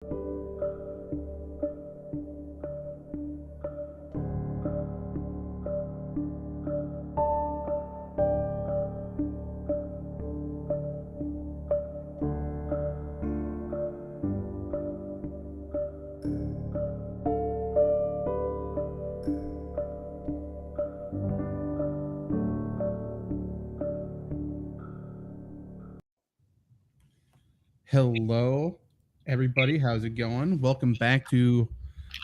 Hello, everybody. How's it going? Welcome back to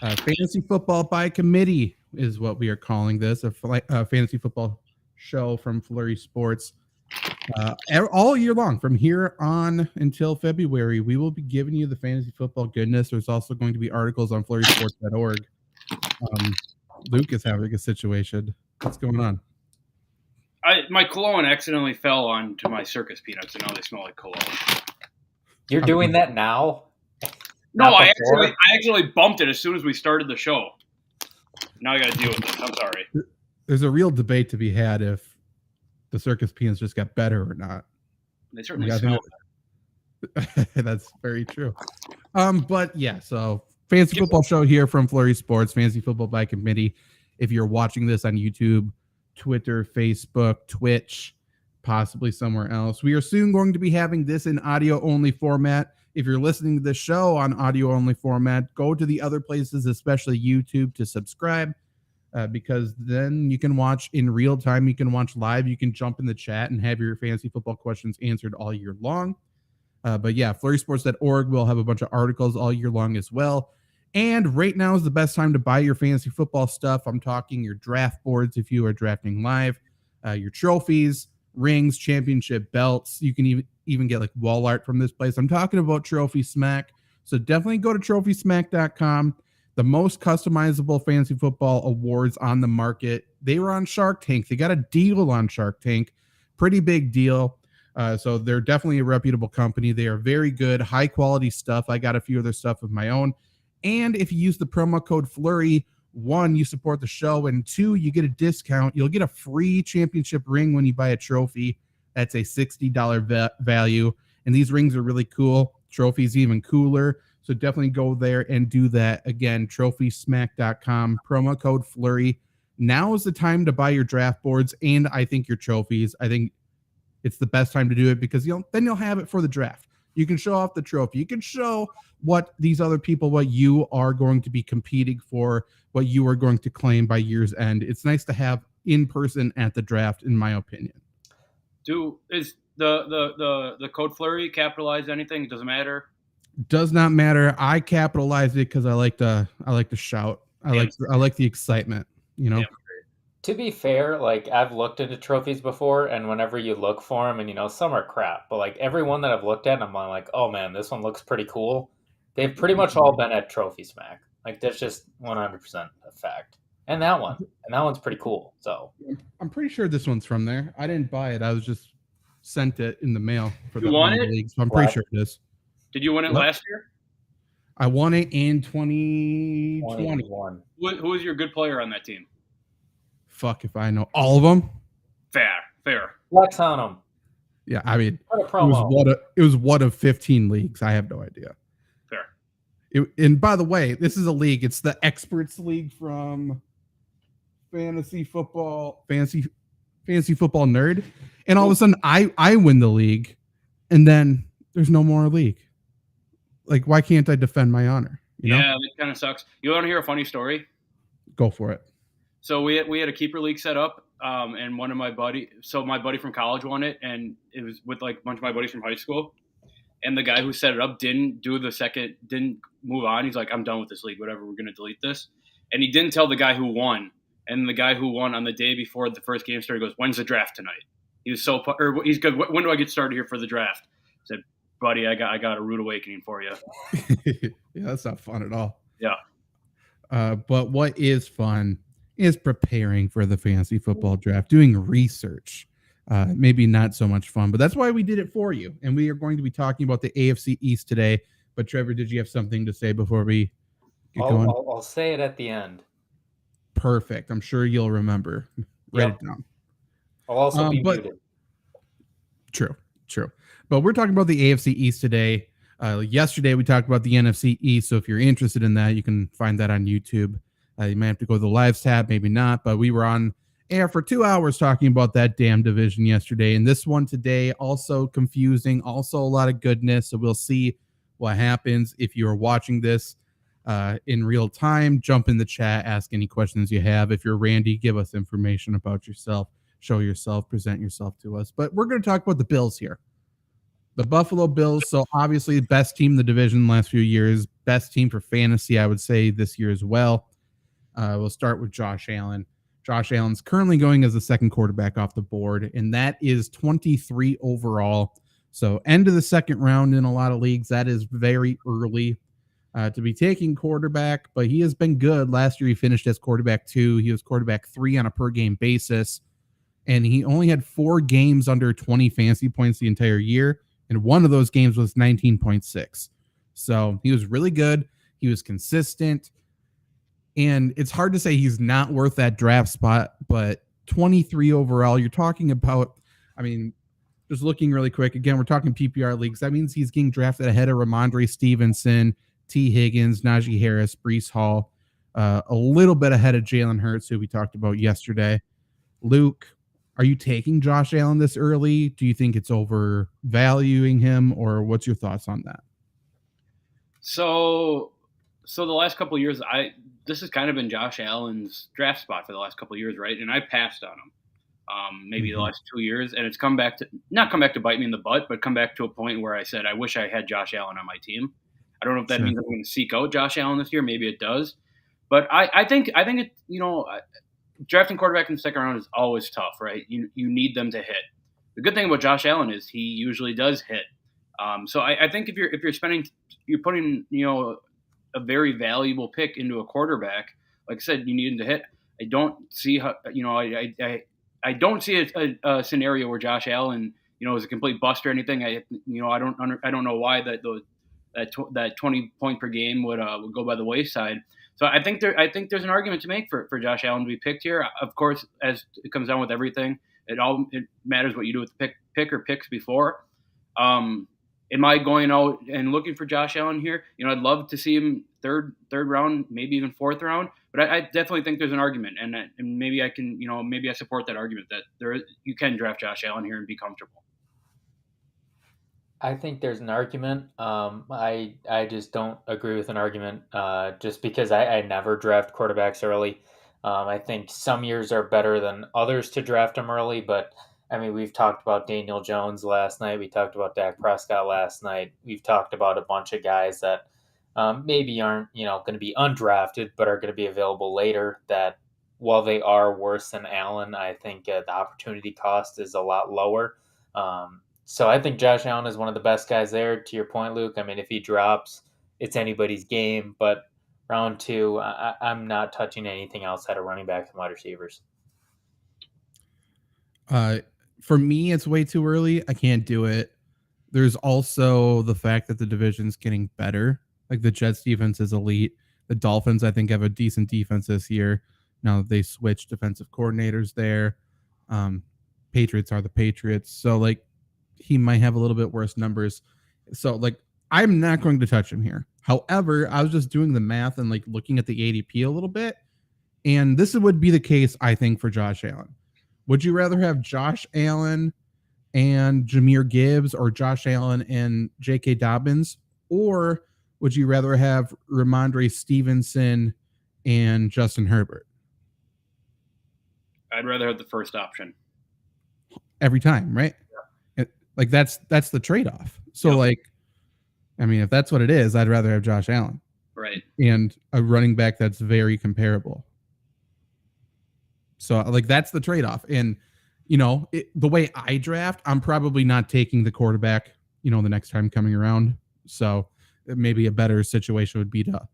Fantasy Football by Committee is what we are calling this, a fantasy football show from FlurrySports. All year long, from here on until February, we will be giving you the fantasy football goodness. There's also going to be articles on FlurrySports.org. Luke is having a situation. What's going on? My cologne accidentally fell onto my circus peanuts, and now they smell like cologne. You're doing that now? No, I actually bumped it as soon as we started the show. Now I got to deal with this. I'm sorry. There's a real debate to be had if the circus peanuts just got better or not. They certainly smell better. That's very true. But yeah, so fantasy football show here from FlurrySports, Fantasy Football by Committee. If you're watching this on YouTube, Twitter, Facebook, Twitch, possibly somewhere else, we are soon going to be having this in audio only format. If you're listening to this show on audio only format, go to the other places, especially YouTube, to subscribe, because then you can watch in real time. You can watch live. You can jump in the chat and have your fantasy football questions answered all year long. But yeah, FlurrySports.org will have a bunch of articles all year long as well. And right now is the best time to buy your fantasy football stuff. I'm talking your draft boards if you are drafting live, your trophies, rings, championship belts. You can even get like wall art from this place. I'm talking about Trophy Smack. So definitely go to TrophySmack.com. The most customizable fantasy football awards on the market. They were on Shark Tank. They got a deal on Shark Tank. Pretty big deal. So they're definitely a reputable company. They are very good, high quality stuff. I got a few other stuff of my own. And if you use the promo code Flurry, 1, you support the show, and 2, you get a discount. You'll get a free championship ring when you buy a trophy. That's a $60 value. And these rings are really cool. Trophies even cooler. So definitely go there and do that. Again, TrophySmack.com, promo code Flurry. Now is the time to buy your draft boards and I think your trophies. I think it's the best time to do it because then you'll have it for the draft. You can show off the trophy. You can show what these other people, what you are going to be competing for, what you are going to claim by year's end. It's nice to have in person at the draft, in my opinion. Is the code Flurry capitalized anything? It doesn't matter. Does not matter. I capitalized it because I like to shout. I like the excitement. You know. Yeah. To be fair, like I've looked into trophies before, and whenever you look for them, and some are crap, but like every one that I've looked at, I'm like, oh man, this one looks pretty cool. They've pretty much all been at Trophy Smack. Like that's just 100% a fact. And that one's pretty cool. So I'm pretty sure this one's from there. I didn't buy it. I was just sent it in the mail for the league. So I'm pretty sure it is. Did you win it last year? I won it in 2020. Who was your good player on that team? Fuck if I know. All of them? Fair. Flex on them. Yeah, I mean, it was one of 15 leagues. I have no idea. Fair. And by the way, this is a league. It's the Experts League from Fantasy Football Nerd. And all of a sudden, I win the league, and then there's no more league. Like, why can't I defend my honor? You know? It kind of sucks. You want to hear a funny story? Go for it. So we had a keeper league set up, and my buddy from college won it, and it was with like a bunch of my buddies from high school. And the guy who set it up didn't move on. He's like, I'm done with this league. Whatever, we're gonna delete this. And he didn't tell the guy who won. And the guy who won on the day before the first game started goes, "When's the draft tonight?" He was he's good. When do I get started here for the draft? I said, "Buddy, I got a rude awakening for you." Yeah, that's not fun at all. Yeah. But what is fun is preparing for the fantasy football draft, doing research. Maybe not so much fun, but that's why we did it for you. And we are going to be talking about the AFC East today. But Trevor, did you have something to say before we get going? I'll say it at the end. Perfect. I'm sure you'll remember. Write it down. I'll also be muted. True. But we're talking about the AFC East today. Yesterday, we talked about the NFC East. So if you're interested in that, you can find that on YouTube. You might have to go to the lives tab, maybe not. But we were on air for 2 hours talking about that damn division yesterday. And this one today, also confusing, also a lot of goodness. So we'll see what happens. If you are watching this in real time, jump in the chat, ask any questions you have. If you're Randy, give us information about yourself, show yourself, present yourself to us. But we're going to talk about the Bills here. The Buffalo Bills, so obviously best team in the division the last few years, best team for fantasy, I would say, this year as well. We'll start with Josh Allen. Josh Allen's currently going as the second quarterback off the board, and that is 23 overall. So end of the second round in a lot of leagues, that is very early to be taking quarterback, but he has been good. Last year he finished as quarterback 2. He was quarterback 3 on a per-game basis, and he only had 4 games under 20 fantasy points the entire year. And one of those games was 19.6. So he was really good. He was consistent. And it's hard to say he's not worth that draft spot, but 23 overall, you're talking about, I mean, just looking really quick, again, we're talking PPR leagues. That means he's getting drafted ahead of Ramondre Stevenson, T. Higgins, Najee Harris, Breece Hall, a little bit ahead of Jalen Hurts, who we talked about yesterday. Luke, are you taking Josh Allen this early? Do you think it's overvaluing him, or what's your thoughts on that? So the last couple of years, this has kind of been Josh Allen's draft spot for the last couple of years, right? And I passed on him, maybe the last 2 years, and it's not come back to bite me in the butt, but come back to a point where I said I wish I had Josh Allen on my team. I don't know if that means I'm going to seek out Josh Allen this year. Maybe it does, but I think it, drafting quarterback in the second round is always tough, right? You need them to hit. The good thing about Josh Allen is he usually does hit. So I think if you're putting a very valuable pick into a quarterback, like I said, you need him to hit. I don't see how I don't see a scenario where Josh Allen is a complete bust or anything. I don't know why that 20 point per game would go by the wayside. So I think there's an argument to make for Josh Allen to be picked here. Of course, as it comes down with everything, it matters what you do with the pick or picks before. Am I going out and looking for Josh Allen here? I'd love to see him third round, maybe even fourth round. But I definitely think there's an argument, and maybe I can, maybe I support that argument that you can draft Josh Allen here and be comfortable. I think there's an argument. I just don't agree with an argument just because I never draft quarterbacks early. I think some years are better than others to draft them early, but I mean, we've talked about Daniel Jones last night. We talked about Dak Prescott last night. We've talked about a bunch of guys that maybe aren't, going to be undrafted, but are going to be available later that while they are worse than Allen, I think the opportunity cost is a lot lower. So I think Josh Allen is one of the best guys there. To your point, Luke, I mean, if he drops, it's anybody's game. But round 2, I'm not touching anything outside of running backs and wide receivers. For me, it's way too early. I can't do it. There's also the fact that the division's getting better. Like the Jets defense is elite. The Dolphins, I think, have a decent defense this year. Now that they switched defensive coordinators there. Patriots are the Patriots. So, like, he might have a little bit worse numbers. So, like, I'm not going to touch him here. However, I was just doing the math and, like, looking at the ADP a little bit. And this would be the case, I think, for Josh Allen. Would you rather have Josh Allen and Jahmyr Gibbs or Josh Allen and J.K. Dobbins? Or would you rather have Ramondre Stevenson and Justin Herbert? I'd rather have the first option. Every time, right? Yeah. Like, that's the trade-off. So, yep. Like, I mean, if that's what it is, I'd rather have Josh Allen. Right. And a running back that's very comparable. So, like, that's the trade-off. And, the way I draft, I'm probably not taking the quarterback, the next time coming around. So maybe a better situation would be to,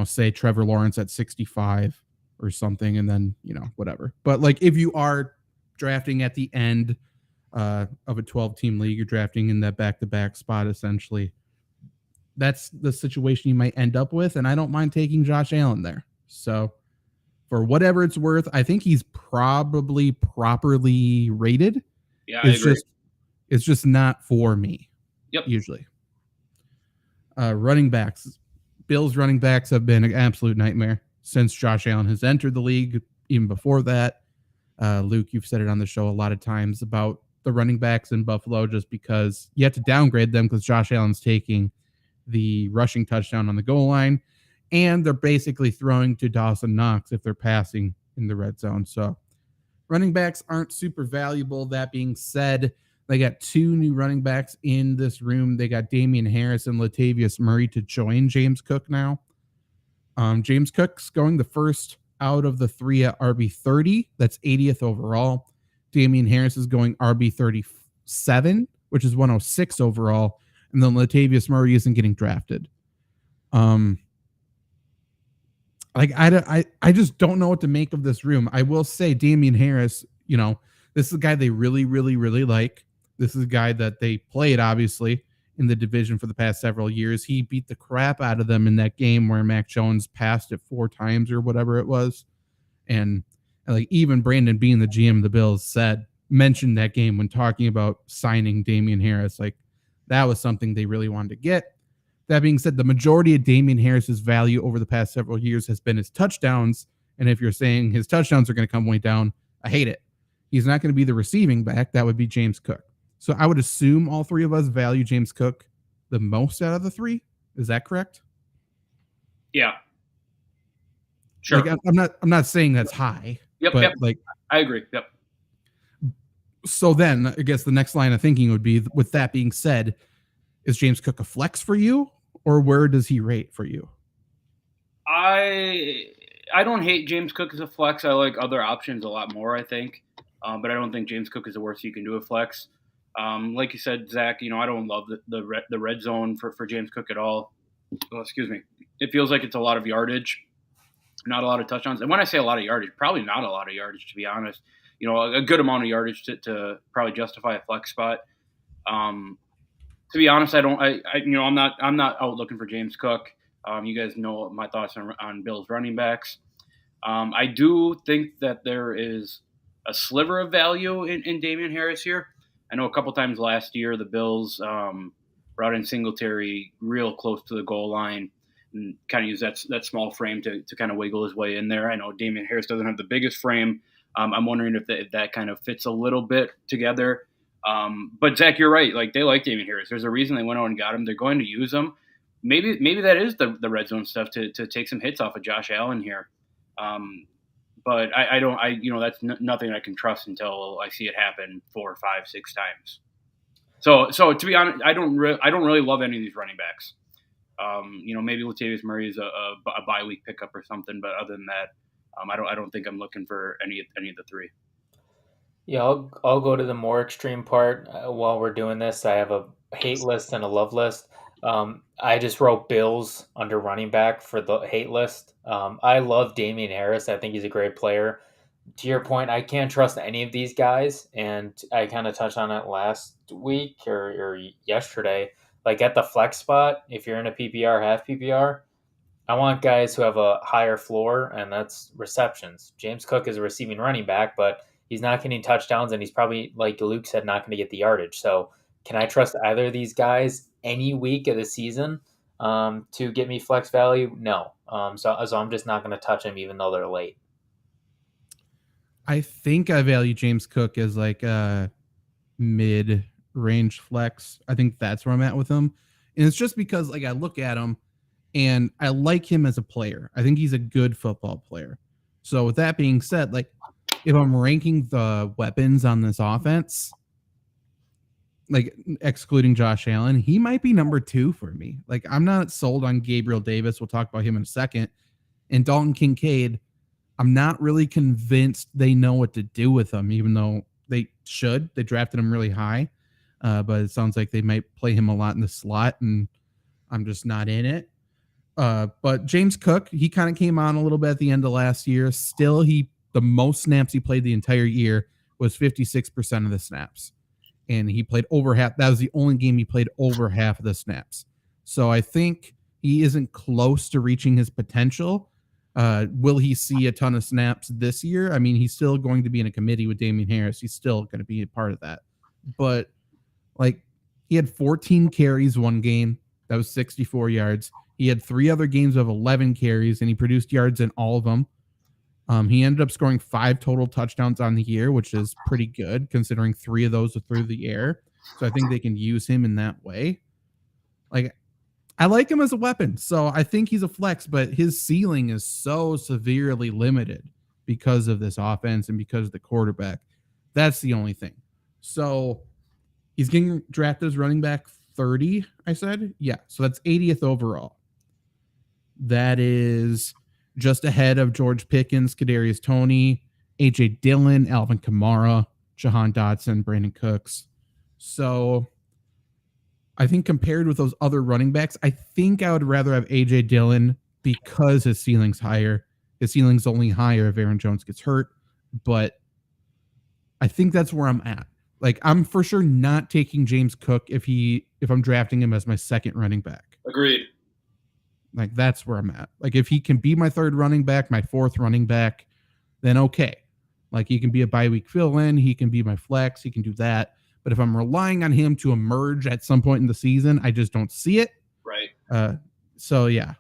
say Trevor Lawrence at 65 or something, and then, whatever. But, like, if you are drafting at the end of a 12-team league, you're drafting in that back-to-back spot, essentially. That's the situation you might end up with, and I don't mind taking Josh Allen there. So for whatever it's worth, I think he's probably properly rated. Yeah, I agree. It's just not for me. Yep. Usually. Running backs. Bills running backs have been an absolute nightmare since Josh Allen has entered the league. Even before that, Luke, you've said it on the show a lot of times about the running backs in Buffalo, just because you have to downgrade them because Josh Allen's taking the rushing touchdown on the goal line, and they're basically throwing to Dawson Knox if they're passing in the red zone. So running backs aren't super valuable. That being said, they got two new running backs in this room. They got Damian Harris and Latavius Murray to join James Cook now. James Cook's going the first out of the three at RB30. That's 80th overall. Damian Harris is going RB37, which is 106 overall. And then Latavius Murray isn't getting drafted. I just don't know what to make of this room. I will say Damian Harris, this is a guy they really, really, really like. This is a guy that they played, obviously, in the division for the past several years. He beat the crap out of them in that game where Mac Jones passed it 4 times or whatever it was. And like even Brandon Beane, the GM of the Bills, mentioned that game when talking about signing Damian Harris. Like that was something they really wanted to get. That being said, the majority of Damian Harris's value over the past several years has been his touchdowns. And if you're saying his touchdowns are going to come way down, I hate it. He's not going to be the receiving back. That would be James Cook. So I would assume all three of us value James Cook the most out of the three. Is that correct? Yeah. Sure. Like, I'm not saying that's high. Yep. Like I agree. Yep. So then I guess the next line of thinking would be, with that being said, is James Cook a flex for you, or where does he rate for you? I don't hate James Cook as a flex. I like other options a lot more, I think. But I don't think James Cook is the worst you can do a flex. Like you said, Zach, I don't love the red zone for James Cook at all. Oh, excuse me. It feels like it's a lot of yardage, not a lot of touchdowns. And when I say a lot of yardage, probably not a lot of yardage, to be honest. A good amount of yardage to probably justify a flex spot. To be honest, I'm not out looking for James Cook. You guys know my thoughts on Bills running backs. I do think that there is a sliver of value in Damian Harris here. I know a couple times last year the Bills brought in Singletary real close to the goal line and kind of used that small frame to kind of wiggle his way in there. I know Damian Harris doesn't have the biggest frame. I'm wondering if that kind of fits a little bit together. But Zach, you're right. Like, they like Damian Harris. There's a reason they went out and got him. They're going to use him. Maybe that is the red zone stuff to take some hits off of Josh Allen here. But I don't, that's nothing I can trust until I see it happen 4, 5, 6 times. So to be honest, I don't really love any of these running backs. Maybe Latavius Murray is a bye week pickup or something, but other than that, I don't think I'm looking for any of the three. Yeah, I'll go to the more extreme part while we're doing this. I have a hate list and a love list. I just wrote Bills under running back for the hate list. I love Damian Harris. I think he's a great player. To your point, I can't trust any of these guys, and I kind of touched on it last week or yesterday. Like at the flex spot, if you're in a PPR, half PPR, I want guys who have a higher floor, and that's receptions. James Cook is a receiving running back, but he's not getting touchdowns, and he's probably, like Luke said, not going to get the yardage. So can I trust either of these guys any week of the season to get me flex value? No. So I'm just not going to touch them even though they're late. I think I value James Cook as like a mid-range flex. I think that's where I'm at with him. And it's just because like I look at him and I like him as a player. I think he's a good football player. So with that being said, like if I'm ranking the weapons on this offense, like excluding Josh Allen, he might be number 2 for me. Like I'm not sold on Gabriel Davis. We'll talk about him in a second. And Dalton Kincaid, I'm not really convinced they know what to do with him, even though they should. They drafted him really high, but it sounds like they might play him a lot in the slot, and I'm just not in it. But James Cook, he kind of came on a little bit at the end of last year. Still, the most snaps he played the entire year was 56% of the snaps. And he played over half. That was the only game he played over half of the snaps. So I think he isn't close to reaching his potential. Will he see a ton of snaps this year? I mean, he's still going to be in a committee with Damian Harris. He's still going to be a part of that. But like he had 14 carries one game. That was 64 yards. He had 3 other games of 11 carries, and he produced yards in all of them. He ended up scoring 5 total touchdowns on the year, which is pretty good considering 3 of those are through the air. So I think they can use him in that way. Like, I like him as a weapon. So I think he's a flex, but his ceiling is so severely limited because of this offense and because of the quarterback. That's the only thing. So he's getting drafted as running back 30, I said. Yeah. So that's 80th overall. That is just ahead of George Pickens, Kadarius Toney, AJ Dillon, Alvin Kamara, Jahan Dotson, Brandon Cooks. So I think compared with those other running backs, I think I would rather have AJ Dillon because his ceiling's higher. His ceiling's only higher if Aaron Jones gets hurt, but I think that's where I'm at. Like, I'm for sure not taking James Cook if I'm drafting him as my second running back. Agreed. Like, that's where I'm at. Like, if he can be my third running back, my fourth running back, then okay. Like, he can be a bye week fill-in. He can be my flex. He can do that. But if I'm relying on him to emerge at some point in the season, I just don't see it. Right. So yeah,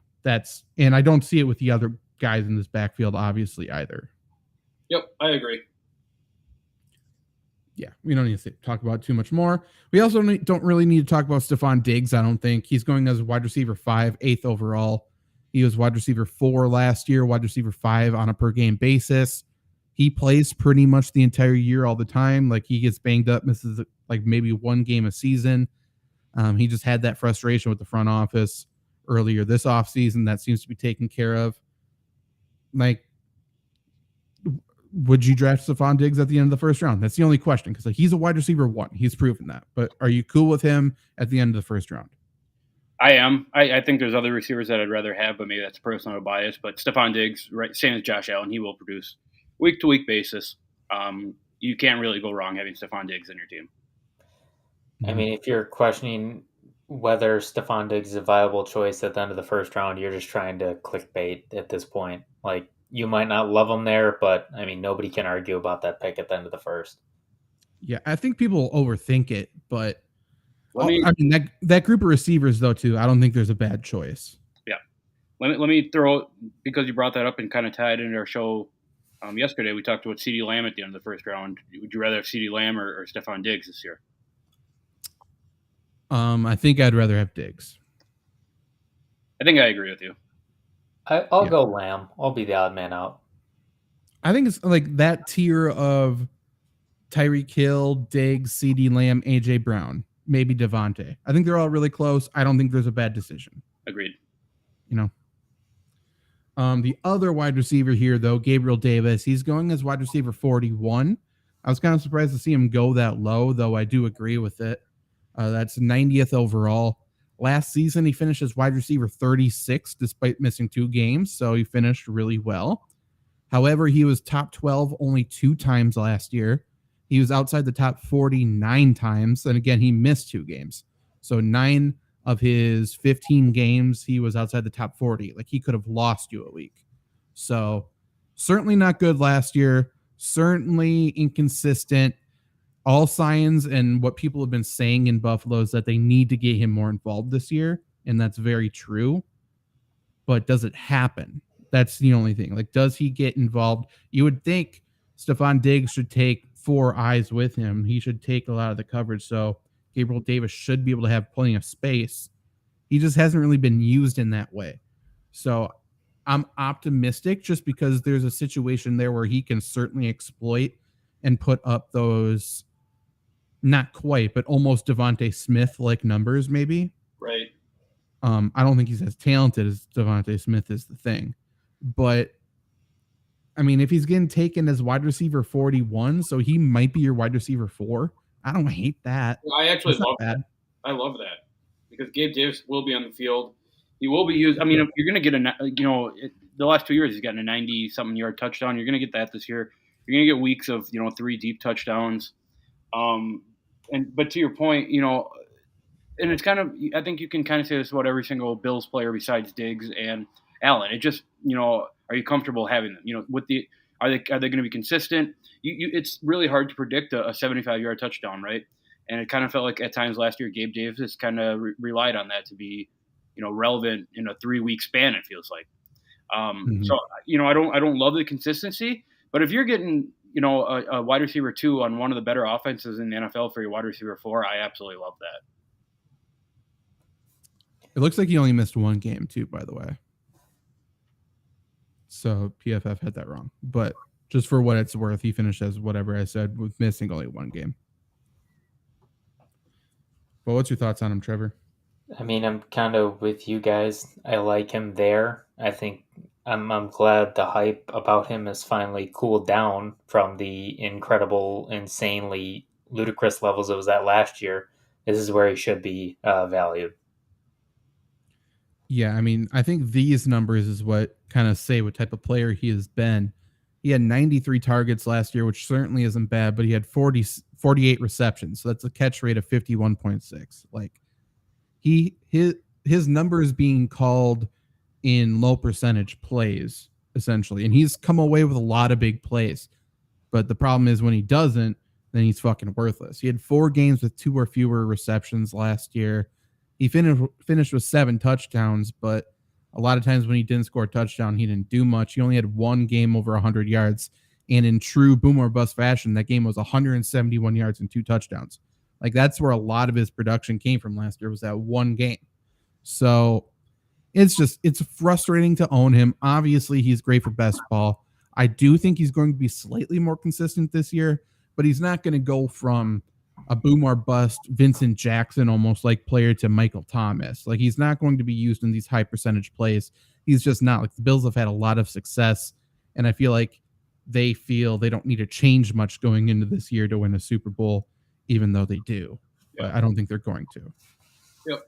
and I don't see it with the other guys in this backfield, obviously, either. Yep, I agree. Yeah, we don't need to talk about it too much more. We also don't really need to talk about Stefon Diggs, I don't think. He's going as wide receiver 5, 8th overall. He was wide receiver 4 last year, wide receiver 5 on a per-game basis. He plays pretty much the entire year all the time. Like, he gets banged up, misses like maybe one game a season. He just had that frustration with the front office earlier this offseason that seems to be taken care of. Like, would you draft Stefon Diggs at the end of the first round? That's the only question, because like, he's a wide receiver 1. He's proven that. But are you cool with him at the end of the first round? I am. I think there's other receivers that I'd rather have, but maybe that's personal bias. But Stefon Diggs, right, same as Josh Allen, he will produce week-to-week basis. You can't really go wrong having Stefon Diggs in your team. I mean, if you're questioning whether Stefon Diggs is a viable choice at the end of the first round, you're just trying to clickbait at this point. Like, you might not love him there, but I mean, nobody can argue about that pick at the end of the first. Yeah, I think people overthink it, but I mean that group of receivers though too, I don't think there's a bad choice. Yeah. Let me throw, because you brought that up and kind of tied into our show yesterday, we talked about CeeDee Lamb at the end of the first round. Would you rather have CeeDee Lamb or Stefon Diggs this year? I think I'd rather have Diggs. I think I agree with you. I'll go Lamb. I'll be the odd man out. I think it's like that tier of Tyreek Hill, Diggs, CeeDee Lamb, AJ Brown, maybe Devontae. I think they're all really close. I don't think there's a bad decision. Agreed. You know. The other wide receiver here, though, Gabriel Davis, he's going as wide receiver 41. I was kind of surprised to see him go that low, though I do agree with it. That's 90th overall. Last season, he finished as wide receiver 36 despite missing 2 games, so he finished really well. However, he was top 12 only 2 times last year. He was outside the top 49 times, and again, he missed 2 games. So 9 of his 15 games, he was outside the top 40. Like, he could have lost you a week. So certainly not good last year. Certainly inconsistent. All signs and what people have been saying in Buffalo is that they need to get him more involved this year. And that's very true. But does it happen? That's the only thing. Like, does he get involved? You would think Stefon Diggs should take 4 eyes with him. He should take a lot of the coverage. So Gabriel Davis should be able to have plenty of space. He just hasn't really been used in that way. So I'm optimistic just because there's a situation there where he can certainly exploit and put up those, not quite, but almost Devontae Smith-like numbers, maybe. Right. I don't think he's as talented as Devontae Smith is the thing. But, I mean, if he's getting taken as wide receiver 41, so he might be your wide receiver 4, I don't hate that. I actually love that. I love that because Gabe Davis will be on the field. He will be used. I mean, if you're going to get the last 2 years, he's gotten a 90-something yard touchdown. You're going to get that this year. You're going to get weeks of, 3 deep touchdowns. But to your point, and it's kind of, I think you can kind of say this about every single Bills player besides Diggs and Allen. It just, are you comfortable having them? Are they going to be consistent? It's really hard to predict a 75-yard touchdown, right? And it kind of felt like at times last year, Gabe Davis kind of relied on that to be relevant in a 3-week span. It feels like. Mhm. So I don't love the consistency, but if you're getting a wide receiver 2 on one of the better offenses in the NFL for your wide receiver 4, I absolutely love that. It looks like he only missed one game too, by the way. So PFF had that wrong, but just for what it's worth, he finished as whatever I said with missing only one game. But what's your thoughts on him, Trevor? I mean, I'm kind of with you guys. I like him there. I think I'm glad the hype about him has finally cooled down from the incredible, insanely ludicrous levels it was at last year. This is where he should be valued. Yeah, I mean, I think these numbers is what kind of say what type of player he has been. He had 93 targets last year, which certainly isn't bad, but he had 48 receptions. So that's a catch rate of 51.6. Like his numbers being called in low percentage plays, essentially. And he's come away with a lot of big plays. But the problem is when he doesn't, then he's fucking worthless. He had 4 games with 2 or fewer receptions last year. He finished with 7 touchdowns, but a lot of times when he didn't score a touchdown, he didn't do much. He only had 1 game over 100 yards. And in true boom or bust fashion, that game was 171 yards and 2 touchdowns. Like that's where a lot of his production came from last year, was that one game. So it's frustrating to own him. Obviously, he's great for best ball. I do think he's going to be slightly more consistent this year, but he's not going to go from a boom or bust Vincent Jackson almost like player to Michael Thomas. Like he's not going to be used in these high percentage plays. He's just not. Like the Bills have had a lot of success, and I feel like they feel they don't need to change much going into this year to win a Super Bowl, even though they do. Yeah. But I don't think they're going to. Yep.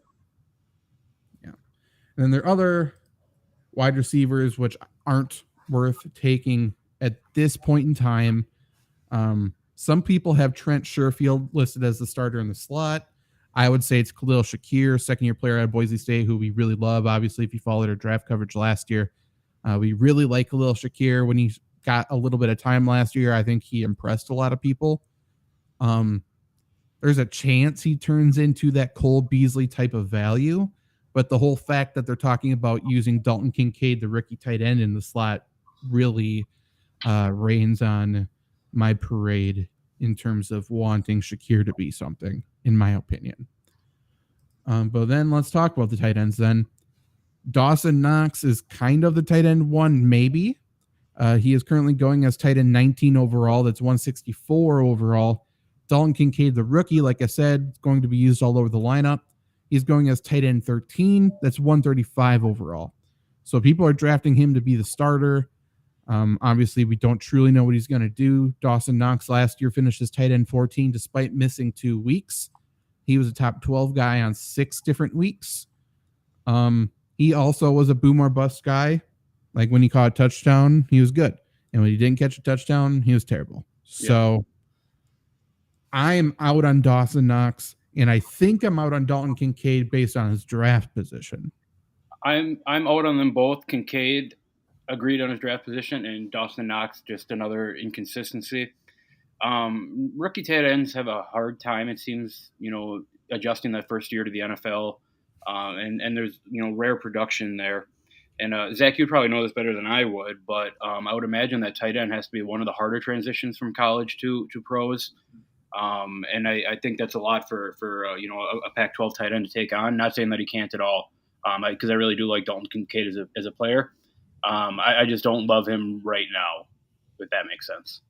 Yeah. And then there are other wide receivers which aren't worth taking at this point in time. Some people have Trent Sherfield listed as the starter in the slot. I would say it's Khalil Shakir, second-year player at Boise State, who we really love. Obviously, if you followed our draft coverage last year, we really like Khalil Shakir. When he got a little bit of time last year, I think he impressed a lot of people. There's a chance he turns into that Cole Beasley type of value, but the whole fact that they're talking about using Dalton Kincaid, the rookie tight end, in the slot really rains on my parade in terms of wanting Shakir to be something, in my opinion. But then let's talk about the tight ends then. Dawson Knox is kind of the tight end 1, maybe. He is currently going as tight end 19 overall. That's 164 overall. Dalton Kincaid, the rookie, like I said, is going to be used all over the lineup. He's going as tight end 13. That's 135 overall. So people are drafting him to be the starter. Obviously, we don't truly know what he's going to do. Dawson Knox last year finished as tight end 14 despite missing 2 weeks. He was a top 12 guy on 6 different weeks. He also was a boom or bust guy. Like when he caught a touchdown, he was good. And when he didn't catch a touchdown, he was terrible. Yeah. So I'm out on Dawson Knox, and I think I'm out on Dalton Kincaid based on his draft position. I'm out on them both. Kincaid agreed on his draft position, and Dawson Knox just another inconsistency. Rookie tight ends have a hard time, it seems, adjusting that first year to the NFL, and there's rare production there. And Zach, you probably know this better than I would, but I would imagine that tight end has to be one of the harder transitions from college to pros. And I think that's a lot for a Pac-12 tight end to take on. Not saying that he can't at all, because I really do like Dalton Kincaid as a player. I just don't love him right now, if that makes sense.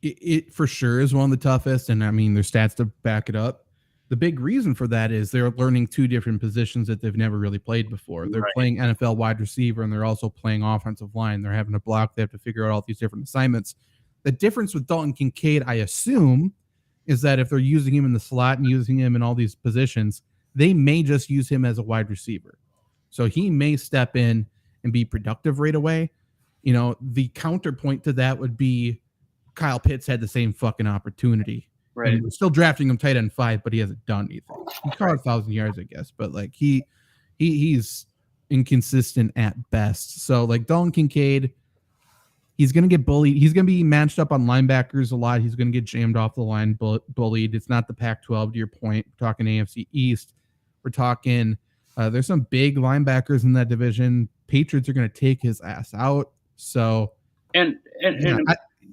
It for sure is one of the toughest, and I mean, there's stats to back it up. The big reason for that is they're learning 2 different positions that they've never really played before. They're playing NFL wide receiver, and they're also playing offensive line. They're having to block. They have to figure out all these different assignments. The difference with Dalton Kincaid, I assume, is that if they're using him in the slot and using him in all these positions, they may just use him as a wide receiver. So he may step in and be productive right away. The counterpoint to that would be Kyle Pitts had the same fucking opportunity. Right. And we're still drafting him tight end 5, but he hasn't done anything. He caught 1,000 yards, I guess, but like he's inconsistent at best. So like Dalton Kincaid, he's going to get bullied. He's going to be matched up on linebackers a lot. He's going to get jammed off the line, bullied. It's not the Pac-12 to your point. We're talking AFC East. We're talking There's some big linebackers in that division. Patriots are going to take his ass out. So, and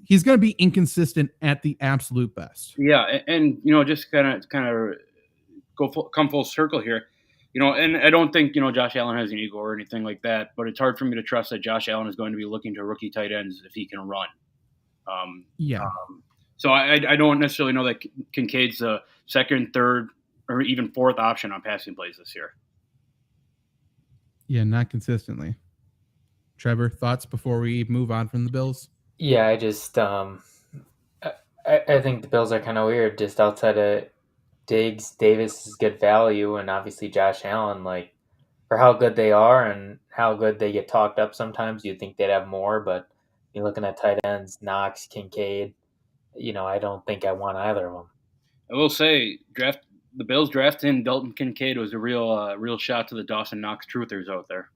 he's going to be inconsistent at the absolute best. Yeah, and just kind of come full circle here. And I don't think Josh Allen has an ego or anything like that, but it's hard for me to trust that Josh Allen is going to be looking to rookie tight ends if he can run. So I don't necessarily know that Kincaid's the second, third, or even fourth option on passing plays this year. Yeah, not consistently. Trevor, thoughts before we move on from the Bills? Yeah, I just I think the Bills are kind of weird. Just outside of Diggs, Davis is good value, and obviously Josh Allen, like for how good they are and how good they get talked up sometimes, you'd think they'd have more, but you're looking at tight ends, Knox, Kincaid, I don't think I want either of them. I will say, the Bills drafting Dalton Kincaid was a real shot to the Dawson Knox truthers out there.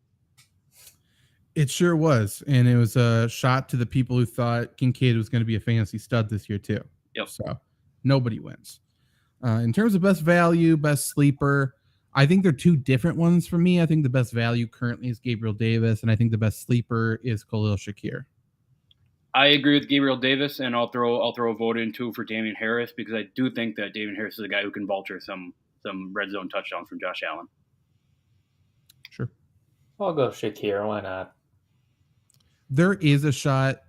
It sure was, and it was a shot to the people who thought Kincaid was going to be a fantasy stud this year too. Yep. So nobody wins. In terms of best value, best sleeper, I think they're two different ones for me. I think the best value currently is Gabriel Davis, and I think the best sleeper is Khalil Shakir. I agree with Gabriel Davis, and I'll throw a vote in too for Damian Harris, because I do think that Damian Harris is a guy who can vulture some red zone touchdowns from Josh Allen. Sure. I'll go Shakir. Why not? There is a shot.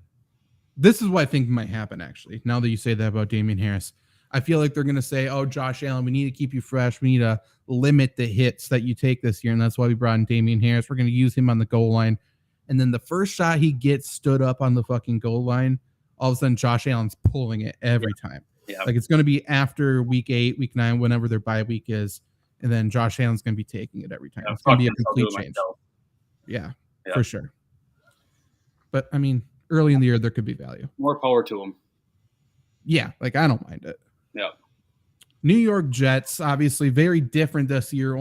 This is what I think might happen, actually. Now that you say that about Damian Harris, I feel like they're going to say, oh, Josh Allen, we need to keep you fresh. We need to limit the hits that you take this year. And that's why we brought in Damian Harris. We're going to use him on the goal line. And then the first shot he gets stood up on the fucking goal line, all of a sudden Josh Allen's pulling it every time. Yeah. Like it's going to be after week 8, week 9, whenever their bye week is. And then Josh Allen's going to be taking it every time. It's going to be a complete change. Yeah, for sure. But I mean, early in the year, there could be value. More power to him. Yeah, like I don't mind it. Yeah. New York Jets, obviously very different this year.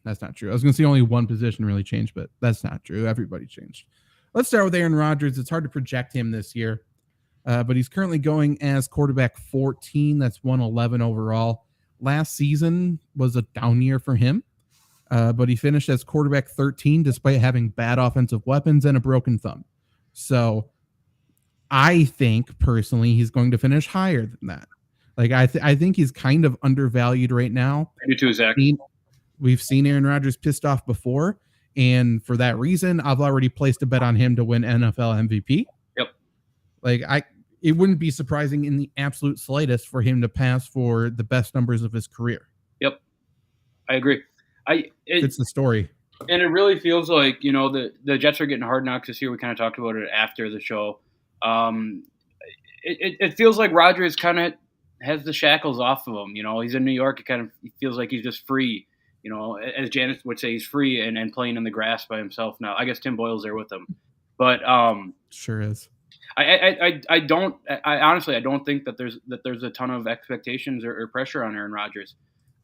That's not true. I was going to say only one position really changed, but that's not true. Everybody changed. Let's start with Aaron Rodgers. It's hard to project him this year, but he's currently going as quarterback 14. That's 111 overall. Last season was a down year for him, but he finished as quarterback 13 despite having bad offensive weapons and a broken thumb. So I think personally he's going to finish higher than that. Like I think he's kind of undervalued right now. You too, Zach. We've seen Aaron Rodgers pissed off before, and for that reason, I've already placed a bet on him to win NFL MVP. Yep. Like it wouldn't be surprising in the absolute slightest for him to pass for the best numbers of his career. Yep, I agree. It's the story, and it really feels like the Jets are getting hard knocks this year. We kind of talked about it after the show. It feels like Rodgers kind of has the shackles off of him. He's in New York. It feels like he's just free. As Janice would say, he's free and playing in the grass by himself now. I guess Tim Boyle's there with him, but sure is. I honestly don't think that there's a ton of expectations or pressure on Aaron Rodgers.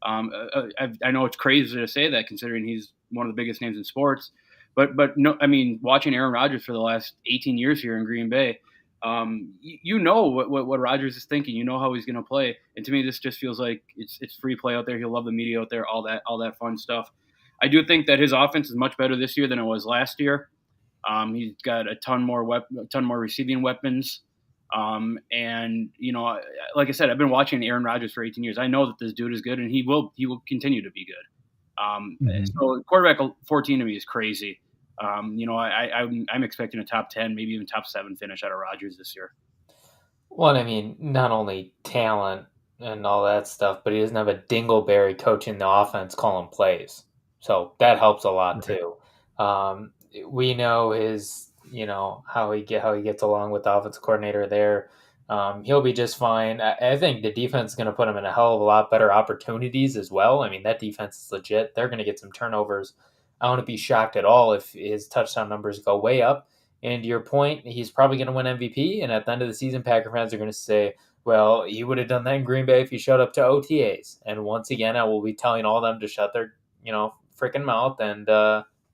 I know it's crazy to say that considering he's one of the biggest names in sports, but no, I mean, watching Aaron Rodgers for the last 18 years here in Green Bay, what Rodgers is thinking. You know how he's going to play, and to me, this just feels like it's free play out there. He'll love the media out there, all that fun stuff. I do think that his offense is much better this year than it was last year. He's got a ton more receiving weapons, and like I said, I've been watching Aaron Rodgers for 18 years. I know that this dude is good, and he will continue to be good. So quarterback 14 to me is crazy. I'm expecting a top 10, maybe even top 7 finish out of Rodgers this year. Well, I mean, not only talent and all that stuff, but he doesn't have a dingleberry coaching the offense calling plays. So that helps a lot too. We know his, how he gets along with the offensive coordinator there. He'll be just fine. I think the defense is going to put him in a hell of a lot better opportunities as well. I mean, that defense is legit. They're going to get some turnovers. I wouldn't be shocked at all if his touchdown numbers go way up. And to your point, he's probably going to win MVP. And at the end of the season, Packer fans are going to say, well, he would have done that in Green Bay if he showed up to OTAs. And once again, I will be telling all of them to shut their, freaking mouth and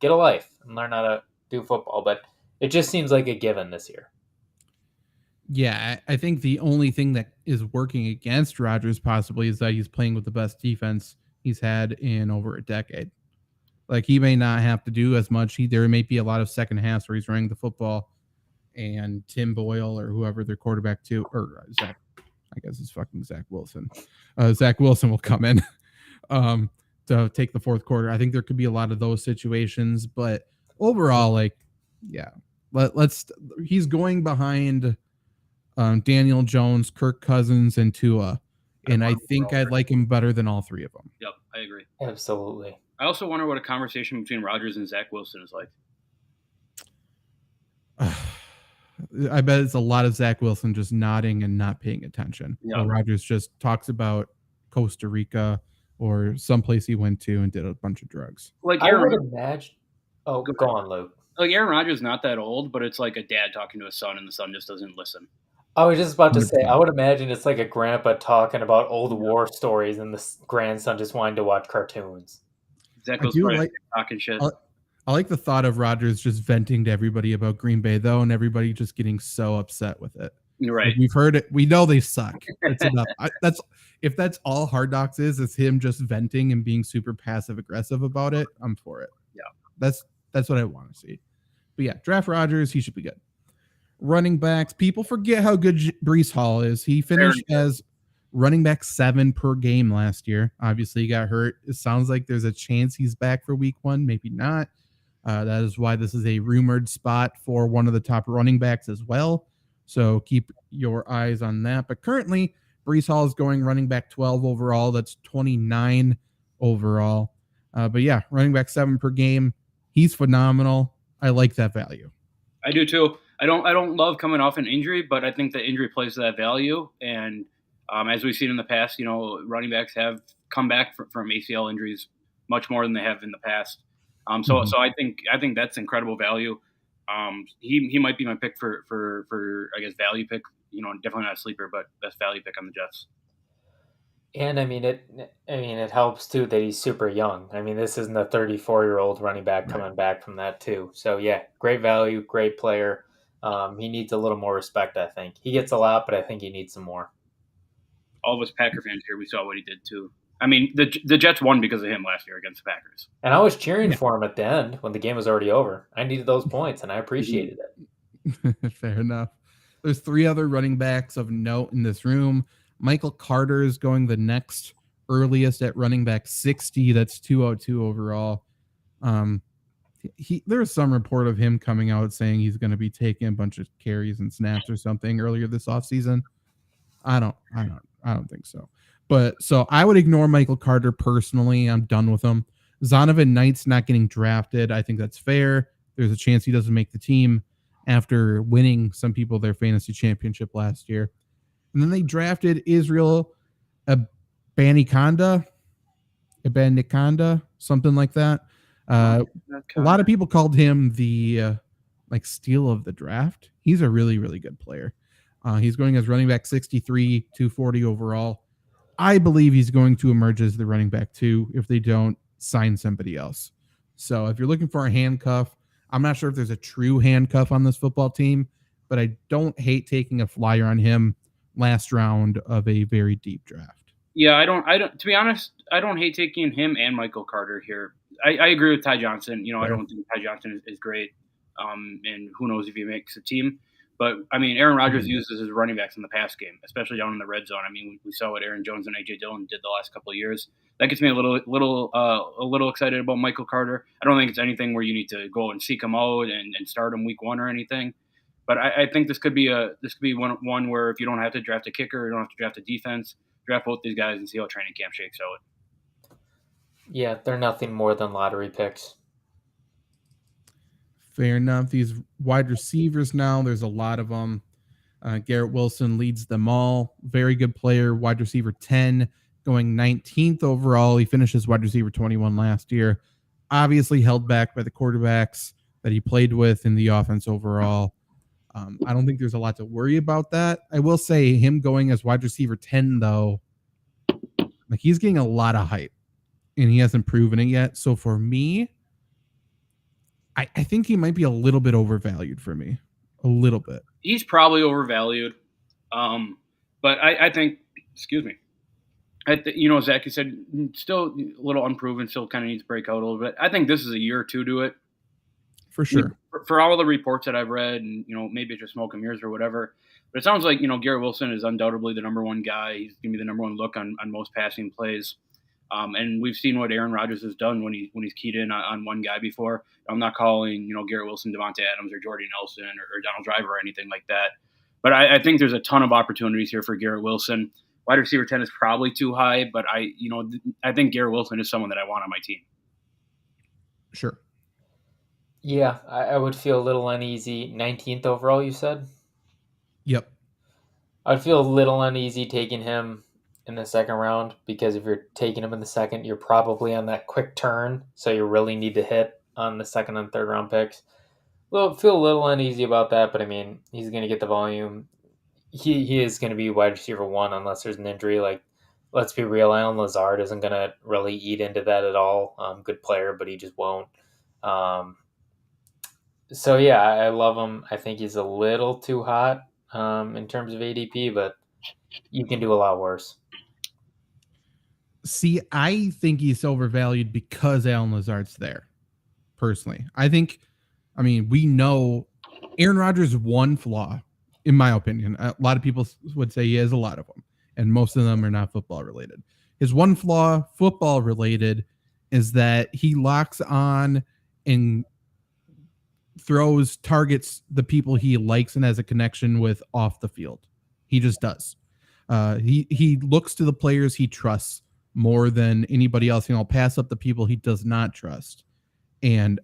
get a life and learn how to do football. But it just seems like a given this year. Yeah, I think the only thing that is working against Rodgers possibly is that he's playing with the best defense he's had in over a decade. Like he may not have to do as much. There may be a lot of second halves where he's running the football, and Tim Boyle or whoever their quarterback to, or Zach, I guess it's fucking Zach Wilson. Zach Wilson will come in to take the fourth quarter. I think there could be a lot of those situations, but overall, like, yeah, let's. He's going behind Daniel Jones, Kirk Cousins, and Tua, and I think I'd like him better than all three of them. Yep, I agree. Absolutely. I also wonder what a conversation between Rodgers and Zach Wilson is like. I bet it's a lot of Zach Wilson just nodding and not paying attention. Yeah. While Rodgers just talks about Costa Rica or someplace he went to and did a bunch of drugs. Like I would imagine. Oh, go on, Luke. Like Aaron Rodgers is not that old, but it's like a dad talking to his son, and the son just doesn't listen. I was just about to say, I would imagine it's like a grandpa talking about old war stories, and the grandson just wanting to watch cartoons. Zach goes talking shit. I like the thought of Rodgers just venting to everybody about Green Bay, though, and everybody just getting so upset with it. You're right. Like, we've heard it. We know they suck. It's enough. If that's all Hard Knocks is him just venting and being super passive aggressive about it. I'm for it. Yeah, that's what I want to see. But yeah, draft Rodgers. He should be good. Running backs. People forget how good Breece Hall is. He finished as running back 7 per game last year. Obviously, he got hurt. It sounds like there's a chance he's back for week 1. Maybe not. That is why this is a rumored spot for one of the top running backs as well. So keep your eyes on that. But currently, Breece Hall is going running back 12 overall. That's 29 overall. But yeah, running back 7 per game. He's phenomenal. I like that value. I do too. I don't love coming off an injury, but I think the injury plays to that value. And as we've seen in the past, running backs have come back from ACL injuries much more than they have in the past. So I think that's incredible value. He might be my pick for I guess value pick. Definitely not a sleeper, but best value pick on the Jets. And it helps too that he's super young. I mean, this isn't a 34-year-old running back coming back from that too. So yeah, great value, great player. He needs a little more respect, I think. He gets a lot, but I think he needs some more. All of us Packer fans here, we saw what he did too. I mean, the Jets won because of him last year against the Packers. And I was cheering for him at the end when the game was already over. I needed those points, and I appreciated it. Fair enough. There's 3 other running backs of note in this room. Michael Carter is going the next earliest at running back 60. That's 202 overall. There's some report of him coming out saying he's going to be taking a bunch of carries and snaps or something earlier this offseason. I don't think so. But so I would ignore Michael Carter personally. I'm done with him. Zonovan Knight's not getting drafted. I think that's fair. There's a chance he doesn't make the team after winning some people their fantasy championship last year. And then they drafted Israel Abanikanda, something like that. A lot of people called him the steal of the draft. He's a really, really good player. He's going as running back 63, 240 overall. I believe he's going to emerge as the running back 2 if they don't sign somebody else. So if you're looking for a handcuff, I'm not sure if there's a true handcuff on this football team, but I don't hate taking a flyer on him last round of a very deep draft. Yeah, I don't. To be honest, I don't hate taking him and Michael Carter here. I agree with Ty Johnson. I don't think Ty Johnson is great. And who knows if he makes a team. But, I mean, Aaron Rodgers uses his running backs in the pass game, especially down in the red zone. I mean, we saw what Aaron Jones and A.J. Dillon did the last couple of years. That gets me a little excited about Michael Carter. I don't think it's anything where you need to go and seek him out and start him week 1 or anything. But I think this could be one where if you don't have to draft a kicker, you don't have to draft a defense, draft both these guys and see how training camp shakes out. Yeah, they're nothing more than lottery picks. Fair enough. These wide receivers now, there's a lot of them. Garrett Wilson leads them all. Very good player, wide receiver 10, going 19th overall. He finishes wide receiver 21 last year. Obviously held back by the quarterbacks that he played with in the offense overall. I don't think there's a lot to worry about that. I will say him going as wide receiver 10, though, he's getting a lot of hype, and he hasn't proven it yet. So for me, I think he might be a little bit overvalued for me. A little bit. He's probably overvalued. But I think, excuse me. Zach, you said still a little unproven, still kind of needs to break out a little bit. I think this is a year or two to it. For sure. For all the reports that I've read, and maybe it's just smoke and mirrors or whatever, but it sounds like Garrett Wilson is undoubtedly the number one guy. He's gonna be the number one look on most passing plays, and we've seen what Aaron Rodgers has done when he's keyed in on one guy before. I'm not calling Garrett Wilson Devontae Adams or Jordy Nelson or Donald Driver or anything like that, but I think there's a ton of opportunities here for Garrett Wilson. Wide receiver 10 is probably too high, but I think Garrett Wilson is someone that I want on my team. Sure. Yeah, I would feel a little uneasy. 19th overall, you said? Yep. I'd feel a little uneasy taking him in the second round, because if you're taking him in the second, you're probably on that quick turn, so you really need to hit on the second and third round picks. Feel a little uneasy about that, but I mean, he's going to get the volume. He is going to be wide receiver 1 unless there's an injury. Like, let's be real, Allen Lazard isn't going to really eat into that at all. Good player, but he just won't. So yeah, I love him. I think he's a little too hot in terms of ADP, but you can do a lot worse. See, I think he's overvalued because Allen Lazard's there. Personally, we know Aaron Rodgers' one flaw, in my opinion. A lot of people would say he has a lot of them, and most of them are not football related. His one flaw, football related, is that he locks on and targets the people he likes and has a connection with off the field. He just does. He looks to the players he trusts more than anybody else. Pass up the people he does not trust. And,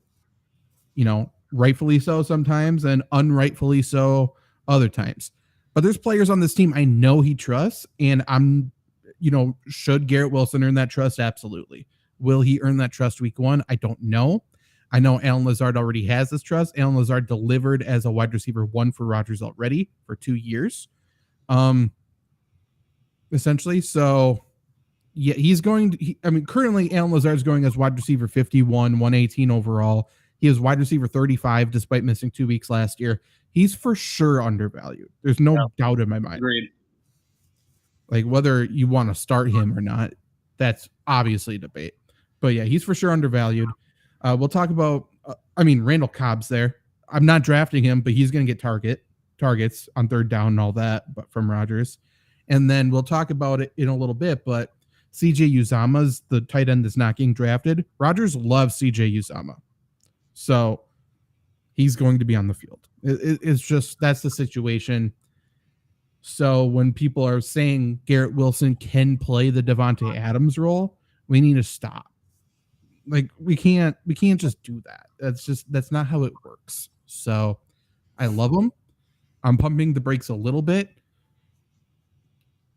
rightfully so sometimes and unrightfully so other times. But there's players on this team I know he trusts, and should Garrett Wilson earn that trust? Absolutely. Will he earn that trust week 1? I don't know. I know Allen Lazard already has this trust. Allen Lazard delivered as a wide receiver 1 for Rodgers already for 2 years. Essentially. So yeah, he's going currently Allen Lazard's going as wide receiver 51, 118 overall. He is wide receiver 35 despite missing 2 weeks last year. He's for sure undervalued. There's no doubt in my mind. Agreed. Like, whether you want to start him or not, that's obviously a debate. But yeah, he's for sure undervalued. We'll talk about, Randall Cobb's there. I'm not drafting him, but he's going to get targets on third down and all that, but from Rodgers. And then we'll talk about it in a little bit, but CJ Uzama's the tight end that's not getting drafted. Rodgers loves CJ Uzama. So he's going to be on the field. It's just, that's the situation. So when people are saying Garrett Wilson can play the Devontae Adams role, we need to stop. Like, we can't just do that. That's not how it works. So I love him. I'm pumping the brakes a little bit,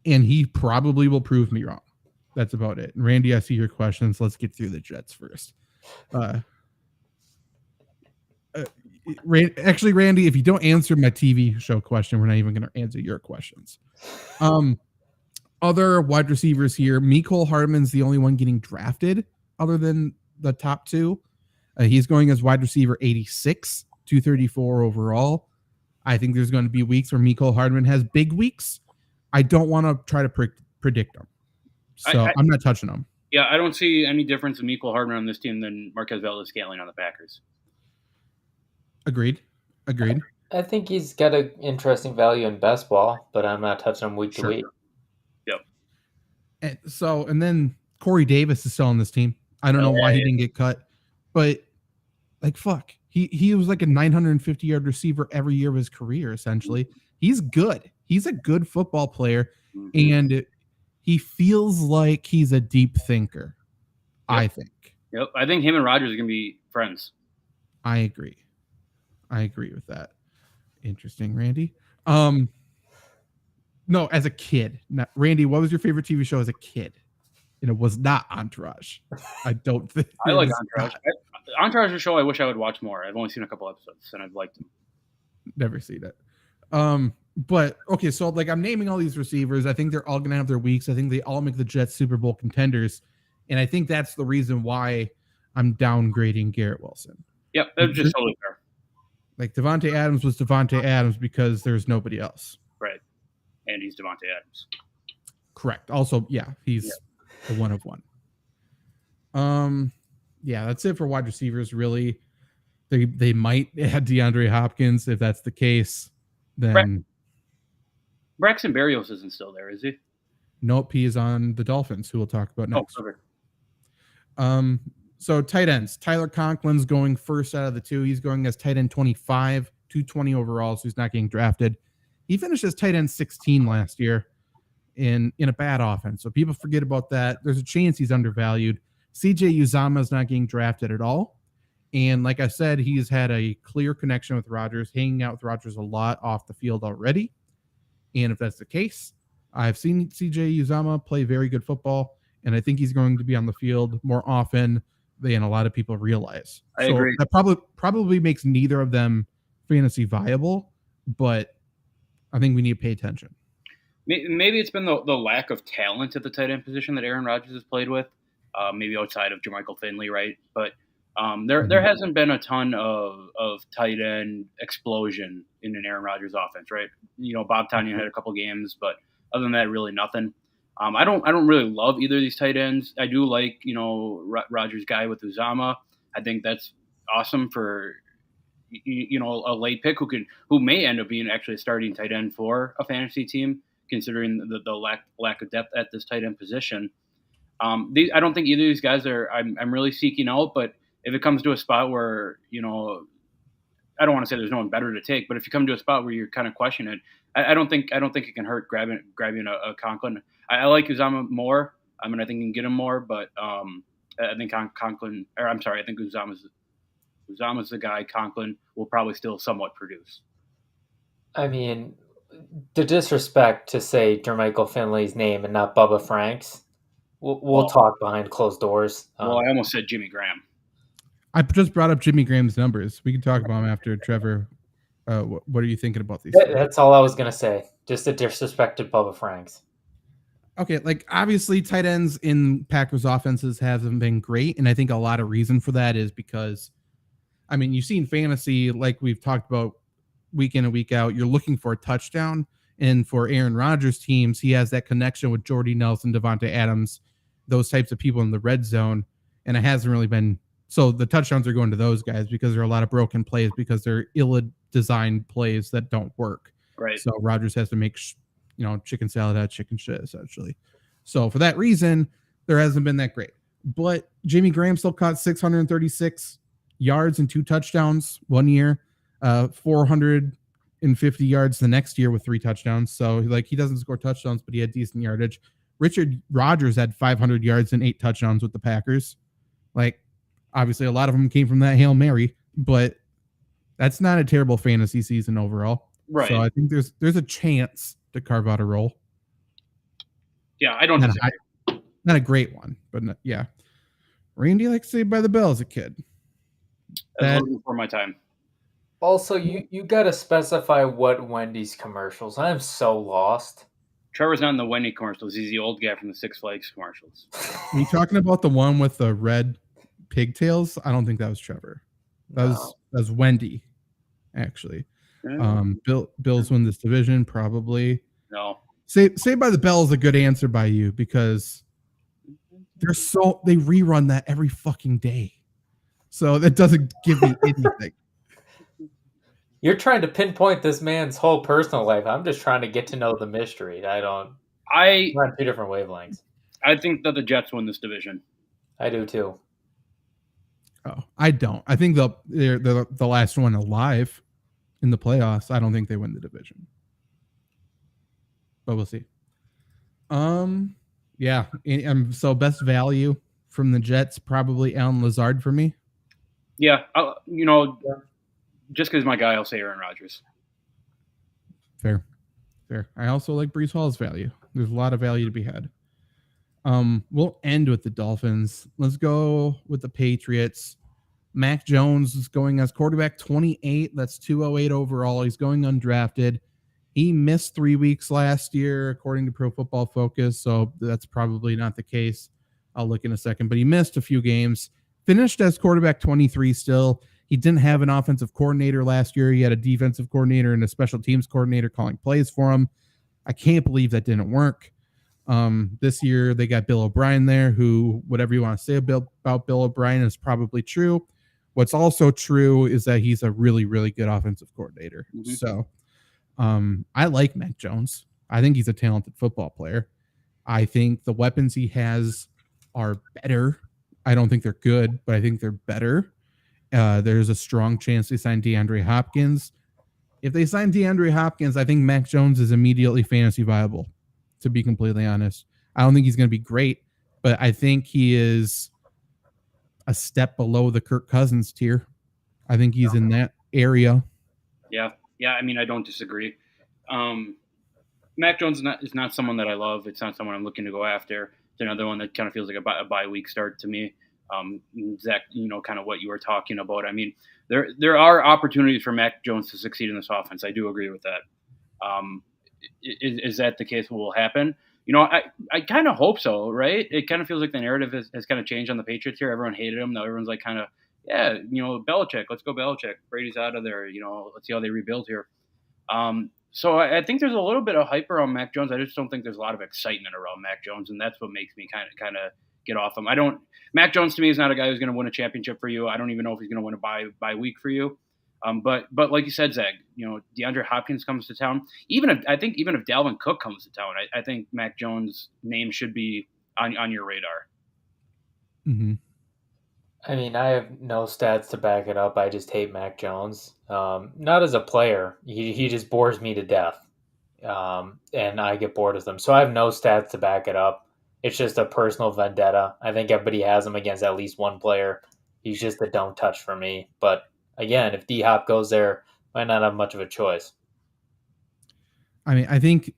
and he probably will prove me wrong. That's about it. Randy, I see your questions. Let's get through the Jets first. Actually, Randy, if you don't answer my TV show question, we're not even going to answer your questions. Other wide receivers here, Mecole Hardman's the only one getting drafted other than the top 2. He's going as wide receiver 86, 234 overall. I think there's going to be weeks where Mecole Hardman has big weeks. I don't want to try to predict them. So I'm not touching them. Yeah, I don't see any difference in Mecole Hardman on this team than Marquez Valdes-Scantling on the Packers. Agreed. I think he's got an interesting value in best ball, but I'm not touching him week to week. Yep. And then Corey Davis is still on this team. I don't know why he didn't get cut, but like, fuck. He was like a 950-yard receiver every year of his career, essentially. He's good. He's a good football player, and he feels like he's a deep thinker, I think. Yep. I think him and Rodgers are going to be friends. I agree with that. Interesting, Randy. No, as a kid. Randy, what was your favorite TV show as a kid? And it was not Entourage. I don't think. I like Entourage. Entourage is a show I wish I would watch more. I've only seen a couple episodes, and I've liked them. Never seen it. But okay, so like, I'm naming all these receivers. I think they're all gonna have their weeks. I think they all make the Jets Super Bowl contenders, and I think that's the reason why I'm downgrading Garrett Wilson. Yep, that's just totally fair. Like, Devontae Adams was Devontae Adams because there's nobody else. Right, and he's Devontae Adams. Correct. Also, he's a one of one. That's it for wide receivers. Really, they might add DeAndre Hopkins if that's the case. Then Braxton Berrios isn't still there, is he? Nope, he is on the Dolphins, who we'll talk about next. Oh, perfect. So tight ends. Tyler Conklin's going first out of the two. He's going as tight end 25, 220 overall, so he's not getting drafted. He finished as tight end 16 last year in a bad offense. So people forget about that. There's a chance he's undervalued. CJ Uzomah is not getting drafted at all. And like I said, he's had a clear connection with Rodgers, hanging out with Rodgers a lot off the field already. And if that's the case, I've seen CJ Uzomah play very good football, and I think he's going to be on the field more often than a lot of people realize. I agree. That probably makes neither of them fantasy viable, but I think we need to pay attention. Maybe it's been the lack of talent at the tight end position that Aaron Rodgers has played with, maybe outside of Jermichael Finley, right? But there hasn't been a ton of tight end explosion in an Aaron Rodgers offense, right? Bob Tonyan had a couple games, but other than that, really nothing. I don't really love either of these tight ends. I do like Rodgers' guy with Uzomah. I think that's awesome for a late pick who may end up being actually a starting tight end for a fantasy team, considering the lack of depth at this tight end position. I don't think either of these guys I'm really seeking out, but if it comes to a spot where, I don't want to say there's no one better to take, but if you come to a spot where you're kind of questioning it, I don't think it can hurt grabbing a Conklin. I like Uzomah more. I think you can get him more, but I think Conklin, or I'm sorry, I think Uzomah's the guy. Conklin will probably still somewhat produce. I mean, the disrespect to say Jermichael Finley's name and not Bubba Franks. We'll talk behind closed doors. I almost said Jimmy Graham. I just brought up Jimmy Graham's numbers. We can talk about him after. Trevor, what are you thinking about these? That's all I was going to say. Just a disrespected Bubba Franks. Okay, obviously tight ends in Packers offenses haven't been great, and I think a lot of reason for that is because, you've seen fantasy, like we've talked about week in and week out, you're looking for a touchdown, and for Aaron Rodgers teams, he has that connection with Jordy Nelson, Devontae Adams, those types of people in the red zone, and it hasn't really been. So the touchdowns are going to those guys because there are a lot of broken plays because they're ill-designed plays that don't work. Right. So Rodgers has to make, chicken salad out of chicken shit, essentially. So for that reason, there hasn't been that great. But Jimmy Graham still caught 636 yards and 2 touchdowns one year, 450 yards the next year with 3 touchdowns. So he doesn't score touchdowns, but he had decent yardage. Richard Rodgers had 500 yards and 8 touchdowns with the Packers. Obviously, a lot of them came from that Hail Mary, but that's not a terrible fantasy season overall. Right. So I think there's a chance to carve out a role. Yeah, I don't know. Not a great one, but yeah. Randy likes Saved by the Bell as a kid. That's before my time. Also, you got to specify what Wendy's commercials. I'm so lost. Trevor's not in the Wendy commercials. He's the old guy from the Six Flags commercials. Are you talking about the one with the red pigtails? I don't think that was Trevor. That was Wendy, actually. Bills win this division, probably. No. Saved by the Bell is a good answer by you because they rerun that every fucking day. So that doesn't give me anything. You're trying to pinpoint this man's whole personal life. I'm just trying to get to know the mystery. We're on 2 different wavelengths. I think that the Jets win this division. I do too. Oh, I don't. I think they're the last one alive in the playoffs. I don't think they win the division, but we'll see. Yeah. So best value from the Jets, probably Alan Lazard for me. Yeah, just because my guy, I'll say Aaron Rodgers. Fair. I also like Breece Hall's value. There's a lot of value to be had. We'll end with the Dolphins. Let's go with the Patriots. Mac Jones is going as quarterback 28. That's 208 overall. He's going undrafted. He missed 3 weeks last year, according to Pro Football Focus. So that's probably not the case. I'll look in a second, but he missed a few games. Finished as quarterback 23 still. He didn't have an offensive coordinator last year. He had a defensive coordinator and a special teams coordinator calling plays for him. I can't believe that didn't work. This year they got Bill O'Brien there, who whatever you want to say about Bill O'Brien is probably true. What's also true is that he's a really, really good offensive coordinator. Mhm. So I like Mac Jones. I think he's a talented football player. I think the weapons he has are better. I don't think they're good, but I think they're better. There's a strong chance they sign DeAndre Hopkins. If they sign DeAndre Hopkins, I think Mac Jones is immediately fantasy viable, to be completely honest. I don't think he's going to be great, but I think he is a step below the Kirk Cousins tier. I think he's in that area. Yeah. I mean, I don't disagree. Mac Jones is not someone that I love. It's not someone I'm looking to go after. It's another one that kind of feels like a bye week start to me. Zach, kind of what you were talking about. I mean, there are opportunities for Mac Jones to succeed in this offense. I do agree with that. Is that the case? What will happen? I kind of hope so, right? It kind of feels like the narrative has kind of changed on the Patriots here. Everyone hated him. Now everyone's like kind of, yeah, Belichick, let's go Belichick. Brady's out of there. Let's see how they rebuild here. So I think there's a little bit of hype around Mac Jones. I just don't think there's a lot of excitement around Mac Jones, and that's what makes me kind of get off him. Mac Jones to me is not a guy who's going to win a championship for you. I don't even know if he's going to win a bye week for you. But like you said, Zach, DeAndre Hopkins comes to town. Even if Dalvin Cook comes to town, I think Mac Jones' name should be on your radar. Mm-hmm. I mean, I have no stats to back it up. I just hate Mac Jones. Not as a player. He just bores me to death. And I get bored of them. So I have no stats to back it up. It's just a personal vendetta. I think everybody has him against at least one player. He's just a don't touch for me. But again, if D-Hop goes there, might not have much of a choice. I mean, I think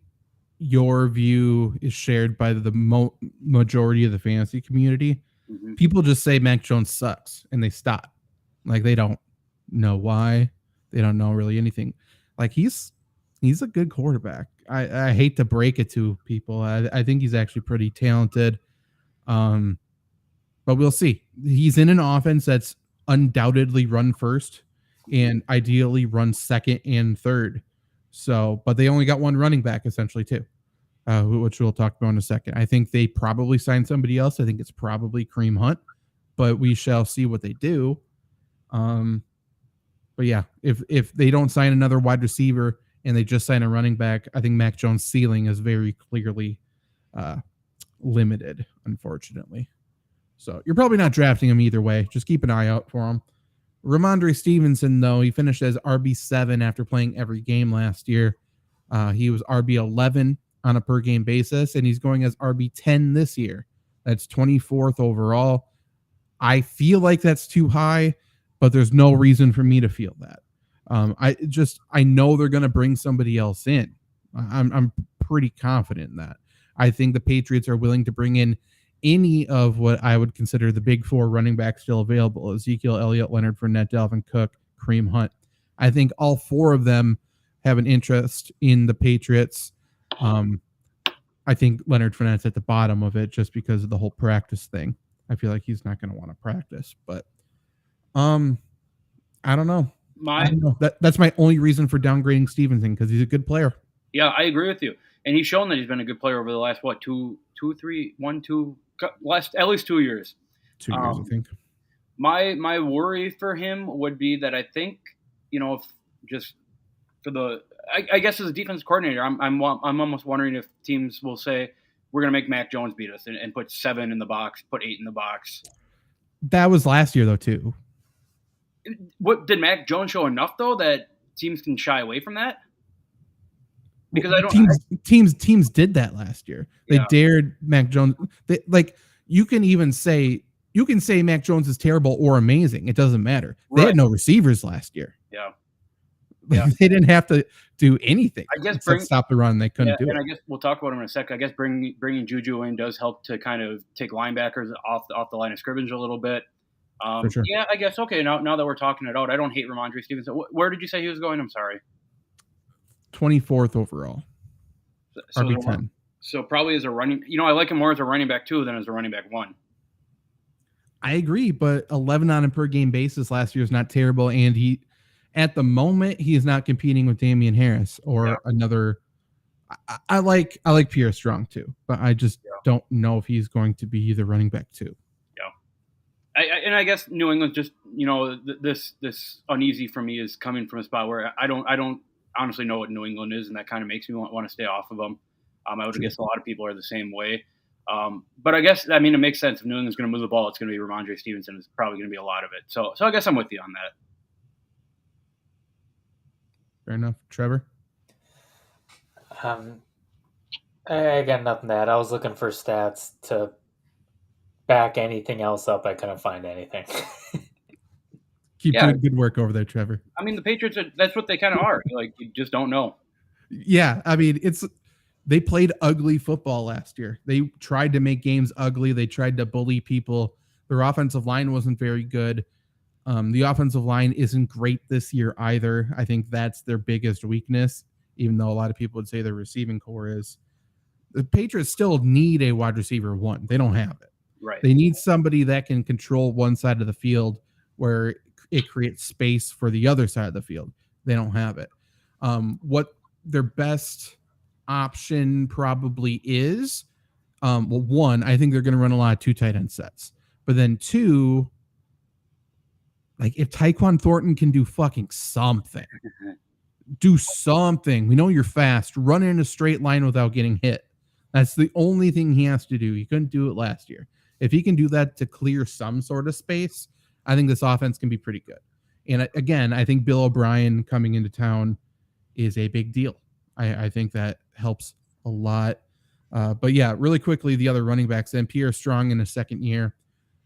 your view is shared by the majority of the fantasy community. Mm-hmm. People just say Mac Jones sucks and they stop. Like, they don't know why. They don't know really anything. Like, he's a good quarterback. I hate to break it to people. I think he's actually pretty talented. But we'll see. He's in an offense that's undoubtedly run first and ideally run second and third. So, but they only got one running back essentially too, which we'll talk about in a second. I think they probably signed somebody else. I think it's probably Kareem Hunt, but we shall see what they do. But yeah, if they don't sign another wide receiver and they just sign a running back, I think Mac Jones' ceiling is very clearly limited, unfortunately. So you're probably not drafting him either way. Just keep an eye out for him. Ramondre Stevenson, though, he finished as RB7 after playing every game last year. He was RB11 on a per-game basis, and he's going as RB10 this year. That's 24th overall. I feel like that's too high, but there's no reason for me to feel that. I know they're going to bring somebody else in. I'm pretty confident in that. I think the Patriots are willing to bring in any of what I would consider the big four running backs still available: Ezekiel Elliott, Leonard Fournette, Dalvin Cook, Kareem Hunt. I think all four of them have an interest in the Patriots. I think Leonard Fournette's at the bottom of it just because of the whole practice thing. I feel like he's not going to want to practice, but I don't know. That's my only reason for downgrading Stevenson, because he's a good player. Yeah, I agree with you. And he's shown that he's been a good player over the last, at least 2 years. 2 years, I think. My worry for him would be that I think, if just for I guess as a defense coordinator, I'm almost wondering if teams will say, we're going to make Mac Jones beat us and put 7 in the box, put 8 in the box. That was last year, though, too. What did Mac Jones show enough, though, that teams can shy away from that? Because teams did that last year. They dared Mac Jones. You can say Mac Jones is terrible or amazing. It doesn't matter. Right. They had no receivers last year. Yeah. They didn't have to do anything. I guess stop the run. They couldn't do it. And I guess we'll talk about him in a sec. I guess bringing Juju in does help to kind of take linebackers off the line of scrimmage a little bit. For sure. Yeah, I guess. Okay, now that we're talking it out, I don't hate Ramondre Stevenson. Where did you say he was going? I'm sorry. 24th overall. So RB10. So probably as a running, I like him more as a running back 2 than as a running back 1. I agree, but 11 on a per game basis last year is not terrible, and at the moment he is not competing with Damian Harris or another. I like Pierre Strong too, but I just don't know if he's going to be the running back too. And I guess New England just, this uneasy for me is coming from a spot where I don't honestly know what New England is, and that kind of makes me want to stay off of them. I would guess a lot of people are the same way. But I guess, it makes sense. If New England's going to move the ball, it's going to be Ramondre Stevenson. It's probably going to be a lot of it. So I guess I'm with you on that. Fair enough. Trevor? I got nothing to add. I was looking for stats to back anything else up. I couldn't find anything. Keep doing good work over there, Trevor. The Patriots, that's what they kind of are. Like, you just don't know. Yeah, they played ugly football last year. They tried to make games ugly. They tried to bully people. Their offensive line wasn't very good. The offensive line isn't great this year either. I think that's their biggest weakness, even though a lot of people would say their receiving core is. The Patriots still need a wide receiver one. They don't have it. Right. They need somebody that can control one side of the field where it creates space for the other side of the field. They don't have it. What their best option probably is, one, I think they're going to run a lot of 2 tight end sets. But then 2, like if Tyquan Thornton can do fucking something, do something. We know you're fast. Run in a straight line without getting hit. That's the only thing he has to do. He couldn't do it last year. If he can do that to clear some sort of space, I think this offense can be pretty good. And again, I think Bill O'Brien coming into town is a big deal. I think that helps a lot. But yeah, really quickly, the other running backs then. Pierre Strong in his second year.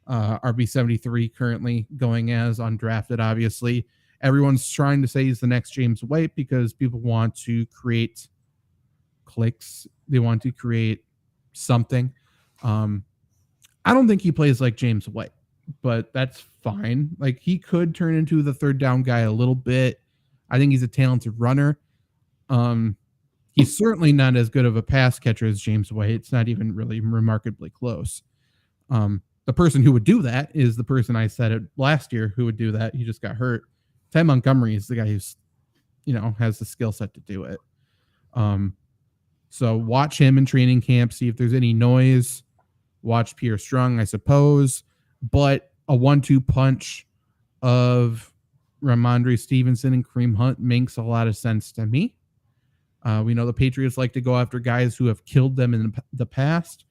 RB73 currently going as undrafted, obviously. Everyone's trying to say he's the next James White because people want to create clicks. They want to create something. I don't think he plays like James White, but that's fine. Like, he could turn into the third down guy a little bit. I think he's a talented runner. He's certainly not as good of a pass catcher as James White. It's not even really remarkably close. The person who would do that is the person I said it last year who would do that. He just got hurt. Ty Montgomery is the guy who's, has the skill set to do it. So watch him in training camp, see if there's any noise. Watch Pierre Strong, I suppose. But a 1-2 punch of Ramondre Stevenson and Kareem Hunt makes a lot of sense to me. We know the Patriots like to go after guys who have killed them in the past.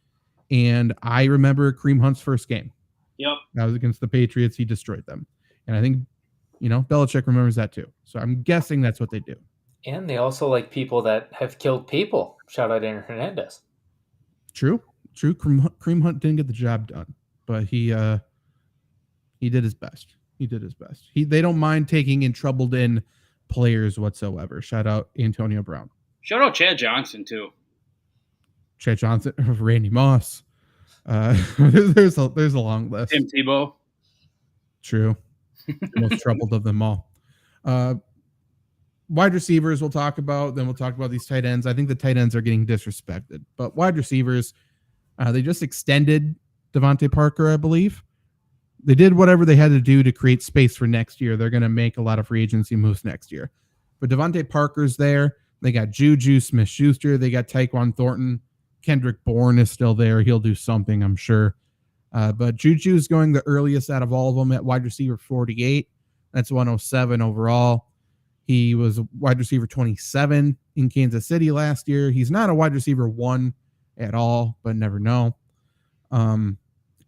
And I remember Kareem Hunt's first game. Yep. That was against the Patriots. He destroyed them. And I think, Belichick remembers that too. So I'm guessing that's what they do. And they also like people that have killed people. Shout out Aaron Hernandez. True. Kareem Hunt didn't get the job done, but he did his best. They don't mind taking in troubled in players whatsoever. Shout out Antonio Brown. Shout out Chad Johnson too. Chad Johnson, Randy Moss. There's a long list. Tim Tebow. True. The most troubled of them all. Wide receivers we'll talk about. Then we'll talk about these tight ends. I think the tight ends are getting disrespected. But wide receivers, they just extended Devontae Parker, I believe. They did whatever they had to do to create space for next year. They're going to make a lot of free agency moves next year. But Devontae Parker's there. They got Juju Smith-Schuster. They got Tyquan Thornton. Kendrick Bourne is still there. He'll do something, I'm sure. But Juju's going the earliest out of all of them at wide receiver 48. That's 107 overall. He was wide receiver 27 in Kansas City last year. He's not a wide receiver 1 at all, but never know.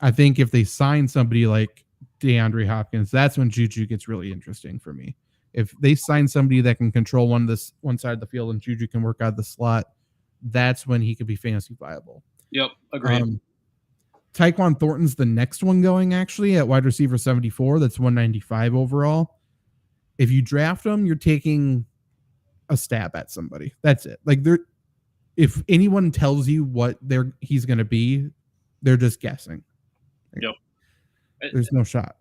I think if they sign somebody like DeAndre Hopkins, that's when Juju gets really interesting for me. If they sign somebody that can control one side of the field and Juju can work out of the slot, that's when he could be fantasy viable. Yep, agreed. Tyquan Thornton's the next one going, actually, at wide receiver 74. That's 195 overall. If you draft him, you're taking a stab at somebody. That's it. Like, if anyone tells you what he's going to be, they're just guessing. Yep. There's no shot.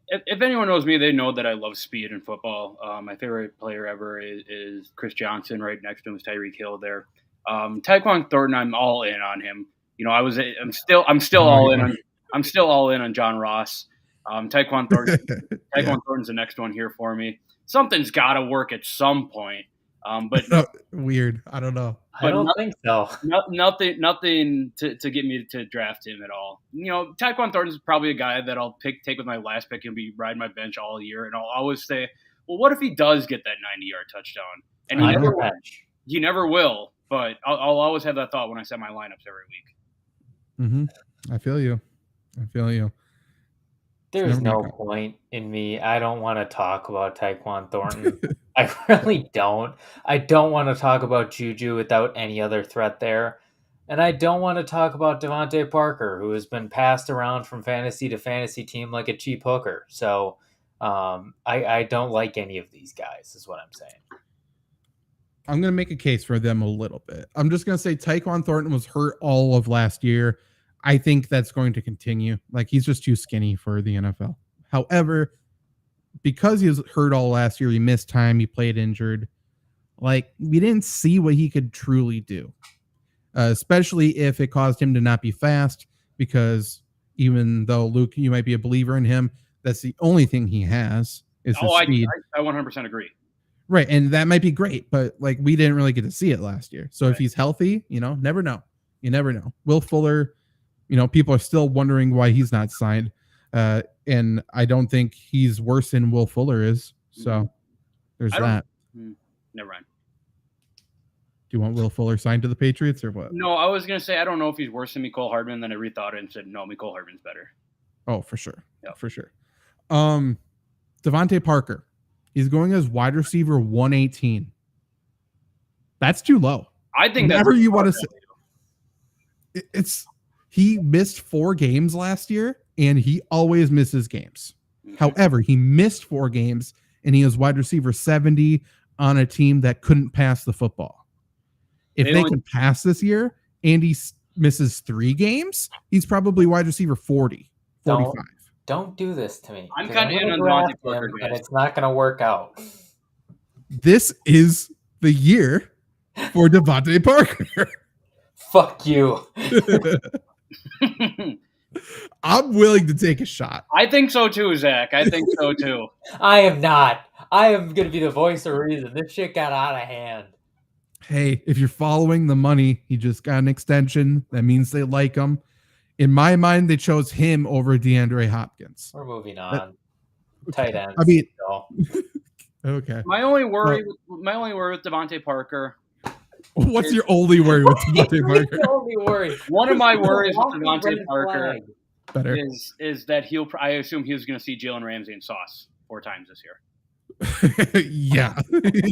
If anyone knows me, they know that I love speed in football. My favorite player ever is Chris Johnson. Right next to him is Tyreek Hill there. Tyquan Thornton, I'm all in on him. I'm still all in on. I'm still all in on John Ross. Tyquan Thornton's the next one here for me. Something's got to work at some point. But Weird. I don't know. I don't think so. Nothing to get me to draft him at all. Tyquan Thornton is probably a guy that I'll take with my last pick and be riding my bench all year. And I'll always say, well, what if he does get that 90-yard touchdown? And he never will. But I'll always have that thought when I set my lineups every week. Mm-hmm. I feel you. There's no point in me. I don't want to talk about Tyquan Thornton. I really don't. I don't want to talk about Juju without any other threat there. And I don't want to talk about Devontae Parker, who has been passed around from fantasy to fantasy team like a cheap hooker. So I don't like any of these guys, is what I'm saying. I'm going to make a case for them a little bit. I'm just going to say Tyquan Thornton was hurt all of last year. I think that's going to continue. Like, he's just too skinny for the NFL. However, because he was hurt all last year, he missed time, he played injured. Like, we didn't see what he could truly do, especially if it caused him to not be fast, because even though, Luke, you might be a believer in him, that's the only thing he has is his speed. I 100% agree. Right, and that might be great, but like, we didn't really get to see it last year. So if he's healthy, never know. You never know. Will Fuller, people are still wondering why he's not signed. And I don't think he's worse than Will Fuller is. So there's that. Never mind. Do you want Will Fuller signed to the Patriots or what? No, I was going to say, I don't know if he's worse than Mecole Hardman. Then I rethought it and said, no, Mecole Hardman's better. Oh, for sure. Yep. For sure. Devontae Parker. He's going as wide receiver 118. That's too low. I think whatever you want to say. He missed 4 games last year, and he always misses games. Okay. However, he missed 4 games, and he is wide receiver 70 on a team that couldn't pass the football. If they can pass this year, and he misses 3 games, he's probably wide receiver 40, 45. Don't do this to me. I'm kind of in on Devontae Parker, and it's not going to work out. This is the year for Devontae Parker. Fuck you. I'm willing to take a shot. I think so too, Zach. I think so too. I am not. I am going to be the voice of reason. This shit got out of hand. Hey, if you're following the money, he just got an extension. That means they like him. In my mind, they chose him over DeAndre Hopkins. We're moving on. Tight ends. I mean, okay. My only worry with Devontae Parker. What's your only worry with Devontae Parker? The only worry. One of my worries with Devontae Parker is that I assume he was going to see Jalen Ramsey and Sauce 4 times this year. Yeah,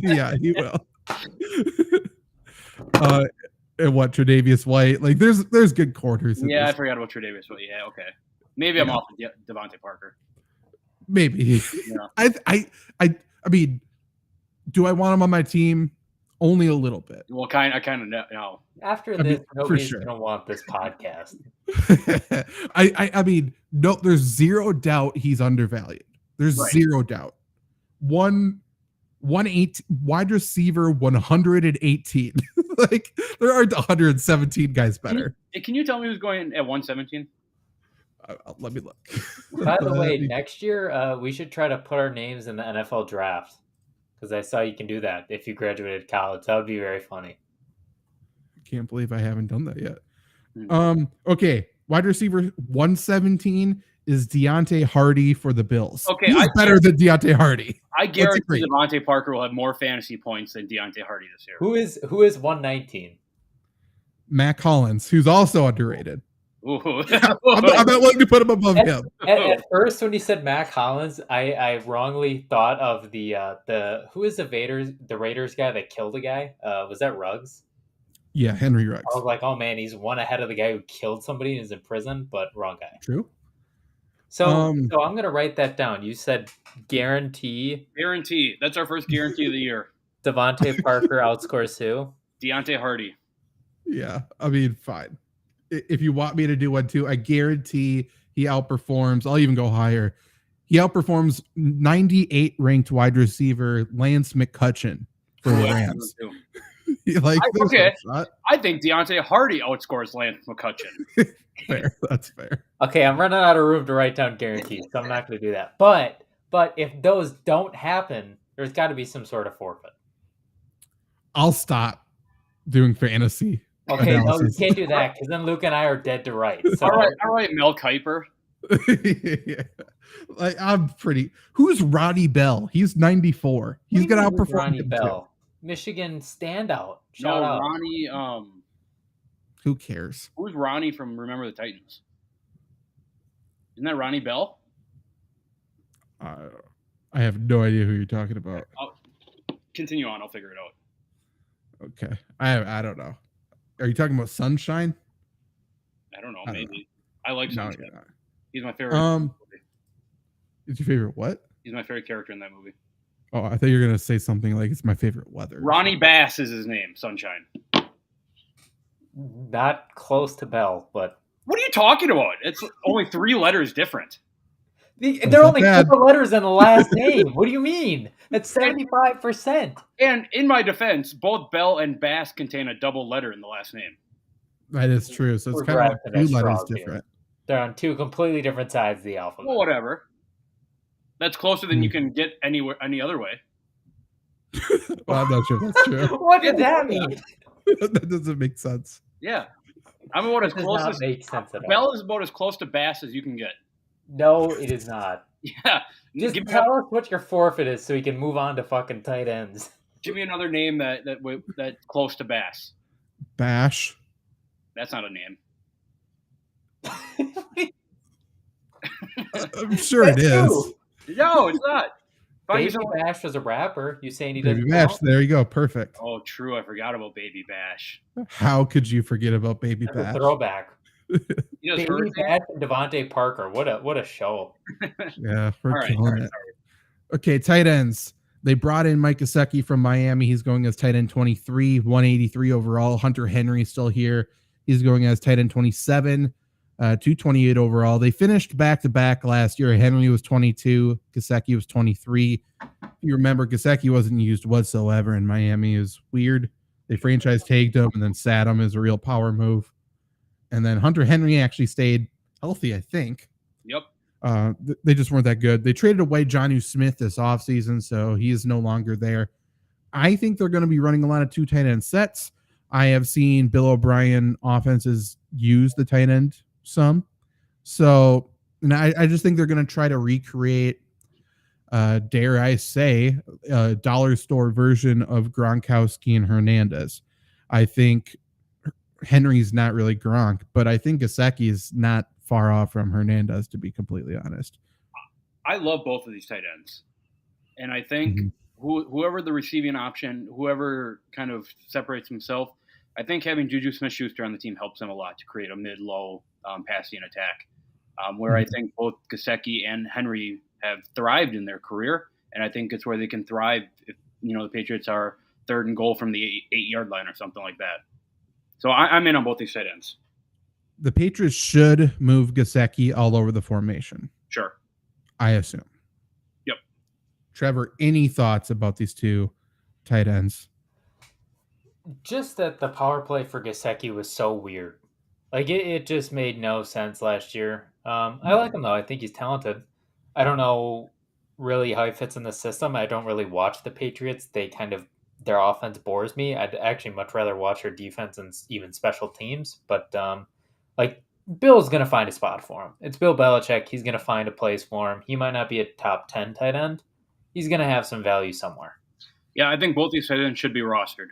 yeah, he will. And what, Tre'Davious White? Like, there's good quarters. Yeah, I forgot about Tre'Davious White. Yeah, okay. Maybe I'm off with Devontae Parker. Maybe. Yeah. I mean, do I want him on my team? Only a little bit. Well, I kind of know. After this, nobody's going to want this podcast. I mean, no, there's zero doubt he's undervalued. There's zero doubt. Wide receiver 118. Like, there aren't 117 guys better. Can you tell me who's going at 117? Let me look. By the way, next year we should try to put our names in the NFL draft, because I saw you can do that if you graduated college. That would be very funny. I can't believe I haven't done that yet. Okay, wide receiver 117 is Deontay Hardy for the Bills. Okay, he's better than Deontay Hardy. I guarantee Devontae Parker will have more fantasy points than Deontay Hardy this year. Who is 119? Matt Collins, who's also underrated. I'm not willing to put him above him. At first, when you said Matt Collins, I wrongly thought of the who is the Raiders guy that killed a guy? Was that Ruggs? Yeah, Henry Ruggs. I was like, oh man, he's one ahead of the guy who killed somebody and is in prison, but wrong guy. True. So I'm going to write that down. You said guarantee. Guarantee. That's our first guarantee of the year. Devontae Parker outscores who? Deontay Hardy. Yeah, I mean, fine. If you want me to do one too, I guarantee he outperforms. I'll even go higher. He outperforms 98 ranked wide receiver Lance McCutcheon for the Rams. I think Deontay Hardy outscores Lance McCutcheon. Fair. That's fair. Okay, I'm running out of room to write down guarantees, so I'm not going to do that. But if those don't happen, there's got to be some sort of forfeit. I'll stop doing fantasy. Okay, analysis. no, you can't do that because then Luke and I are dead to rights. So. All right, Mel Kiper. Yeah. Like I'm pretty. Who's Roddy Bell? He's 94. He's gonna outperform Ronnie him Bell, too. Michigan standout. Shout No, out. Ronnie. Who cares? Who's Ronnie from Remember the Titans? Isn't that Ronnie Bell? I have no idea who you're talking about. I'll continue on. I'll figure it out. Okay, I don't know. Are you talking about Sunshine? I don't know. I don't Maybe. I like No, Sunshine. you're not. He's my favorite. It's your favorite what? He's my favorite character in that movie. Oh, I thought you were gonna say something like it's my favorite weather. Ronnie Bass is his name. Sunshine. Not close to Bell, but What are you talking about? It's only 3 letters different. they're only bad. 4 letters in the last name. What do you mean? That's 75%. And in my defense, both Bell and Bass contain a double letter in the last name. That is true. So it's We're kind of grasping like 2 at letters straws here. different. They're on 2 completely different sides of the alphabet. Well, whatever. That's closer than you can get any other way. Well, I'm not sure if that's true. What did that mean? That doesn't make sense. Yeah. I'm about as Does close not as make sense at all. Bell is about as close to Bass as you can get. No, it is not. Yeah. Just Give me, tell us what your forfeit is so we can move on to fucking tight ends. give me another name that's close to Bass. Bash. That's not a name. I'm sure it is. No, it's not. Baby Bash was a rapper. You saying he Baby doesn't Bash. count? There you go. Perfect. Oh, true. I forgot about Baby Bash. How could you forget about Baby That's a Bash? throwback. You just Baby heard Bash and Devontae Parker. What a show. Yeah, we're All right, killing sorry, it. Okay, tight ends. They brought in Mike Gesicki from Miami. He's going as tight end 23, 183 overall. Hunter Henry still here. He's going as tight end 27, 228 overall. They finished back-to-back last year. Henry was 22. Gesicki was 23. If you remember, Gesicki wasn't used whatsoever in Miami. It was weird. They franchise tagged him and then sat him as a real power move. And then Hunter Henry actually stayed healthy, I think. Yep. They just weren't that good. They traded away Jonnu Smith this offseason, so he is no longer there. I think they're going to be running a lot of 2 tight end sets. I have seen Bill O'Brien offenses use the tight end some. So, and I just think they're going to try to recreate, dare I say, a dollar store version of Gronkowski and Hernandez. I think Henry's not really Gronk, but I think Gesicki is not far off from Hernandez, to be completely honest. I love both of these tight ends. And I think whoever the receiving option, whoever kind of separates himself, I think having Juju Smith-Schuster on the team helps them a lot to create a mid-low passing attack, where I think both Gesicki and Henry have thrived in their career, and I think it's where they can thrive if, the Patriots are 3rd and goal from the 8-yard line or something like that. So I'm in on both these tight ends. The Patriots should move Gesicki all over the formation. Sure. I assume. Yep. Trevor, any thoughts about these 2 tight ends? Just that the power play for Gesicki was so weird. Like, it just made no sense last year. I like him, though. I think he's talented. I don't know really how he fits in the system. I don't really watch the Patriots. Their offense bores me. I'd actually much rather watch their defense and even special teams. But, Bill's going to find a spot for him. It's Bill Belichick. He's going to find a place for him. He might not be a top 10 tight end. He's going to have some value somewhere. Yeah, I think both these tight ends should be rostered.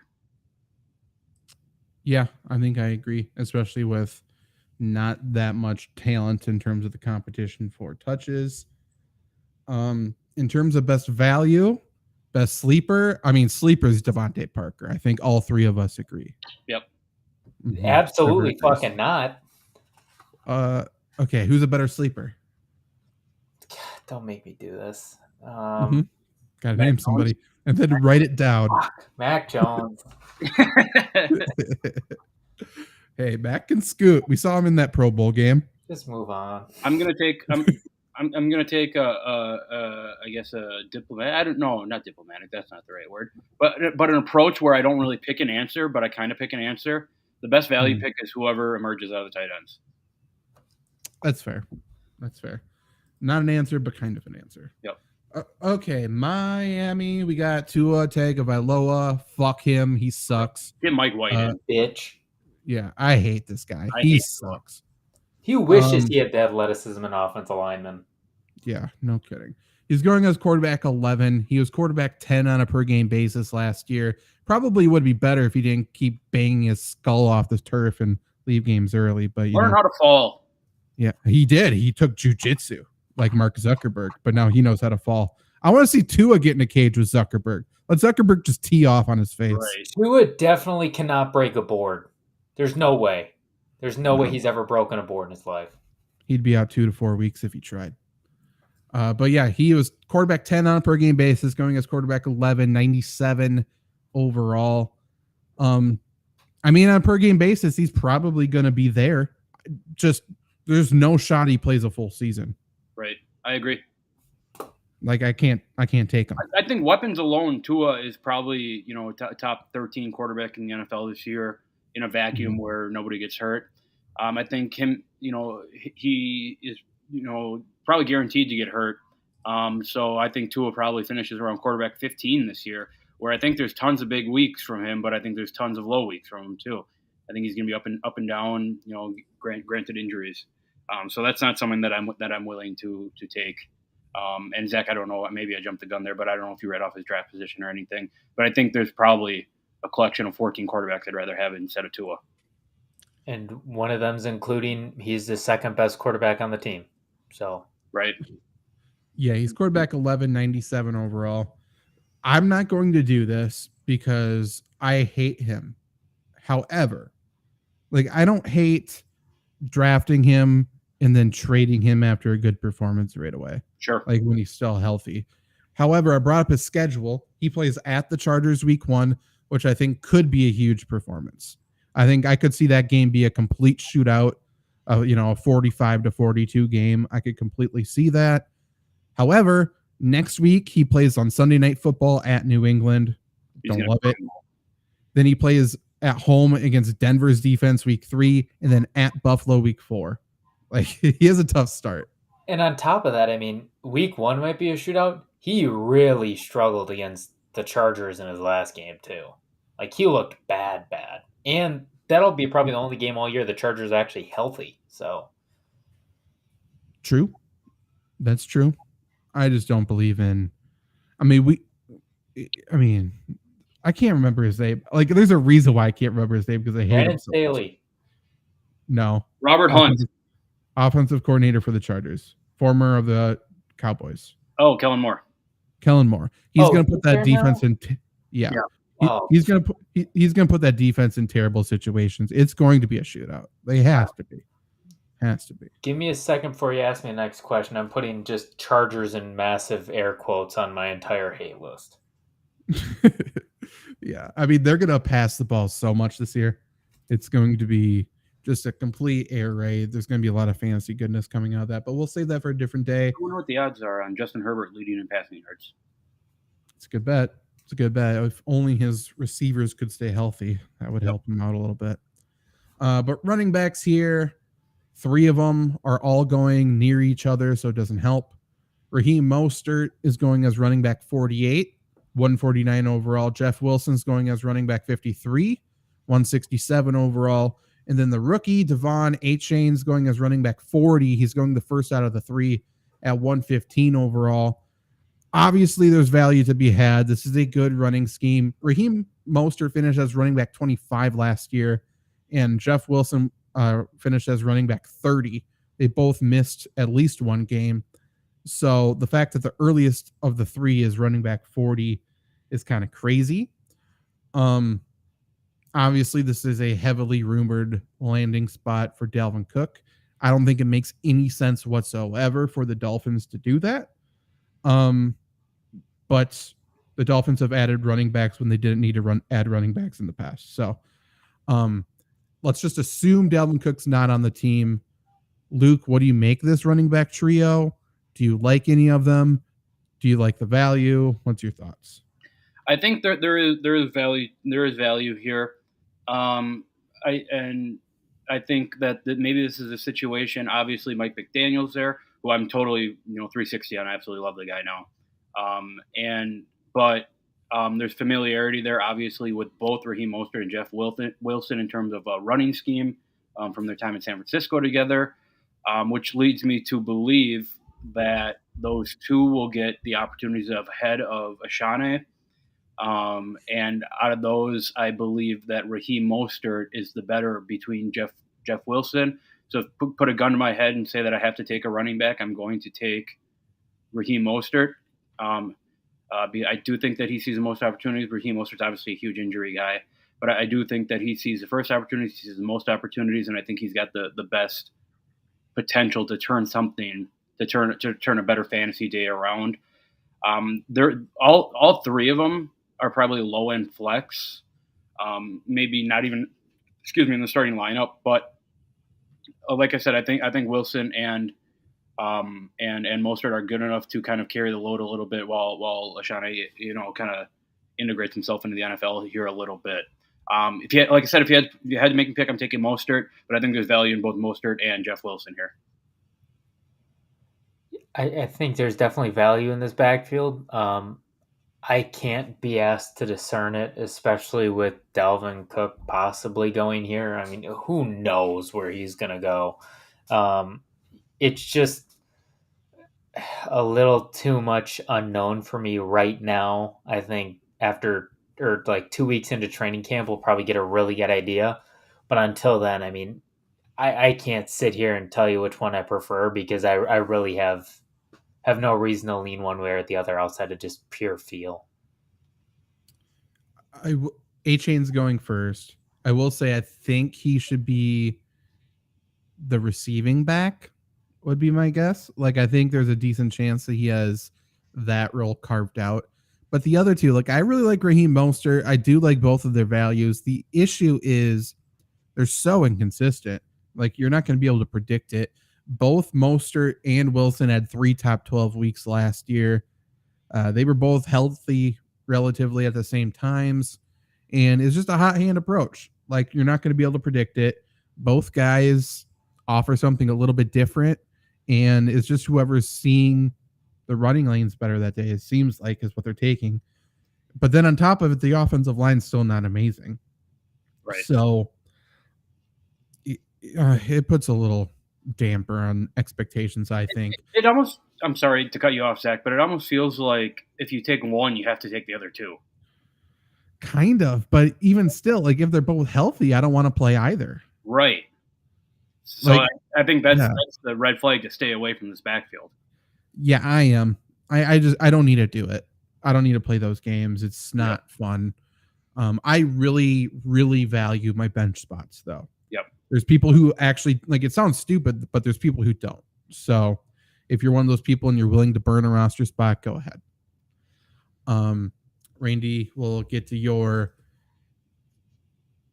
Yeah, I think I agree, especially with not that much talent in terms of the competition for touches. In terms of best value, best sleeper, sleeper is Devontae Parker. I think all 3 of us agree. Yep. Mm-hmm. Absolutely fucking not. Okay, who's a better sleeper? God, don't make me do this. Gotta name somebody and then write it down. Mac Jones. Hey, Mac can scoot. We saw him in that Pro Bowl game. Just move on. I'm gonna take. I'm gonna take I guess a diplomat. I don't know, not diplomatic. That's not the right word. But an approach where I don't really pick an answer, but I kind of pick an answer. The best value pick is whoever emerges out of the tight ends. That's fair. Not an answer, but kind of an answer. Yep. Okay, Miami. We got Tua Tagovailoa. Fuck him. He sucks. Get Mike White in. Bitch. Yeah, I hate this guy. I He hate sucks. He wishes he had the athleticism and offensive lineman. Yeah, no kidding. He's going as quarterback 11. He was quarterback 10 on a per game basis last year. Probably would be better if he didn't keep banging his skull off the turf and leave games early. But Learn how to fall. Yeah, he did. He took jujitsu like Mark Zuckerberg, but now he knows how to fall. I want to see Tua get in a cage with Zuckerberg. Let Zuckerberg just tee off on his face. Right. Tua definitely cannot break a board. There's no way. There's no way he's ever broken a board in his life. He'd be out 2 to 4 weeks if he tried. But yeah, he was quarterback 10 on a per game basis, going as quarterback 11, 97 overall. I mean, on a per game basis, he's probably going to be there. Just there's no shot he plays a full season. Right. I agree. Like I can't take him. I think weapons alone, Tua is probably, top 13 quarterback in the NFL this year in a vacuum where nobody gets hurt. I think him, he is, probably guaranteed to get hurt. So I think Tua probably finishes around quarterback 15 this year, where I think there's tons of big weeks from him, but I think there's tons of low weeks from him too. I think he's going to be up and down, granted injuries. So that's not something that I'm willing to take. And Zach, I don't know, maybe I jumped the gun there, but I don't know if you read off his draft position or anything. But I think there's probably a collection of 14 quarterbacks I'd rather have instead of Tua. And one of them's including he's the second best quarterback on the team. So right. Yeah, he's quarterback 11, 97 overall. I'm not going to do this because I hate him. However, I don't hate drafting him and then trading him after a good performance right away. Sure. Like when he's still healthy. However, I brought up his schedule. He plays at the Chargers week 1, which I think could be a huge performance. I think I could see that game be a complete shootout, a 45-42 game. I could completely see that. However, next week he plays on Sunday Night Football at New England. Don't love it. Then he plays at home against Denver's defense week 3, and then at Buffalo week 4. He has a tough start. And on top of that, I mean, week 1 might be a shootout. He really struggled against the Chargers in his last game too. He looked bad. And that'll be probably the only game all year the Chargers are actually healthy. So true. That's true. I just don't believe in. I can't remember his name. There's a reason why I can't remember his name because I hate Brandon him so Staley. much. No. Robert Hunt. Offensive coordinator for the Chargers. Former of the Cowboys. Oh, Kellen Moore. He's going to put that defense in. Yeah. He's going to put that defense in terrible situations. It's going to be a shootout. They has to be. Has to be. Give me a second before you ask me the next question. I'm putting just Chargers in massive air quotes on my entire hate list. Yeah. I mean, they're going to pass the ball so much this year. It's going to be just a complete air raid. There's going to be a lot of fantasy goodness coming out of that, but we'll save that for a different day. I wonder what the odds are on Justin Herbert leading in passing yards. It's a good bet. If only his receivers could stay healthy, that would help him out a little bit. But running backs here, 3 of them are all going near each other, so it doesn't help. Raheem Mostert is going as running back 48, 149 overall. Jeff Wilson's going as running back 53, 167 overall. And then the rookie, Devon Achane's going as running back 40. He's going the first out of the 3 at 115 overall. Obviously, there's value to be had. This is a good running scheme. Raheem Mostert finished as running back 25 last year, and Jeff Wilson finished as running back 30. They both missed at least one game. So the fact that the earliest of the 3 is running back 40 is kind of crazy. Obviously, this is a heavily rumored landing spot for Dalvin Cook. I don't think it makes any sense whatsoever for the Dolphins to do that. But the Dolphins have added running backs when they didn't need to add running backs in the past. So let's just assume Dalvin Cook's not on the team. Luke, what do you make this running back trio? Do you like any of them? Do you like the value? What's your thoughts? I think there is value. There is value here. I think that maybe this is a situation. Obviously, Mike McDaniel's there, who I'm totally 360 on. I absolutely love the guy now. But there's familiarity there, obviously, with both Raheem Mostert and Jeff Wilson in terms of a running scheme from their time in San Francisco together, which leads me to believe that those two will get the opportunities ahead of Ashane. And out of those, I believe that Raheem Mostert is the better between Jeff Wilson. So if put a gun to my head and say that I have to take a running back, I'm going to take Raheem Mostert. I do think that he sees the most opportunities. Raheem Mostert's obviously a huge injury guy, but I do think that he sees the first opportunities, he sees the most opportunities, and I think he's got the best potential to turn a better fantasy day around. They're all three of them are probably low end flex, maybe not even, in the starting lineup. But like I said, I think Wilson and Mostert are good enough to kind of carry the load a little bit while Ashane, kind of integrates himself into the NFL here a little bit. If you had to make a pick, I'm taking Mostert, but I think there's value in both Mostert and Jeff Wilson here. I think there's definitely value in this backfield. I can't be asked to discern it, especially with Dalvin Cook possibly going here. I mean, who knows where he's going to go? It's just a little too much unknown for me right now. I think after 2 weeks into training camp, we'll probably get a really good idea. But until then, I mean, I can't sit here and tell you which one I prefer because I really have no reason to lean one way or the other outside of just pure feel. A-Chain's going first. I will say I think he should be the receiving back would be my guess. Like, I think there's a decent chance that he has that role carved out. But the other two, I really like Raheem Mostert. I do like both of their values. The issue is they're so inconsistent. You're not going to be able to predict it. Both Mostert and Wilson had 3 top 12 weeks last year. They were both healthy relatively at the same times. And it's just a hot hand approach. You're not going to be able to predict it. Both guys offer something a little bit different. And it's just whoever's seeing the running lanes better that day, it seems like, is what they're taking. But then on top of it, the offensive line's still not amazing. Right. So it puts a little damper on expectations, I think. It almost, I'm sorry to cut you off, Zach, but it almost feels like if you take one, you have to take the other two. Kind of, but even still, if they're both healthy, I don't want to play either. Right. So I think that's the red flag to stay away from this backfield. Yeah, I am. I don't need to do it. I don't need to play those games. It's not fun. I really, really value my bench spots, though. Yep. There's people who actually, it sounds stupid, but there's people who don't. So if you're one of those people and you're willing to burn a roster spot, go ahead. Randy, we'll get to your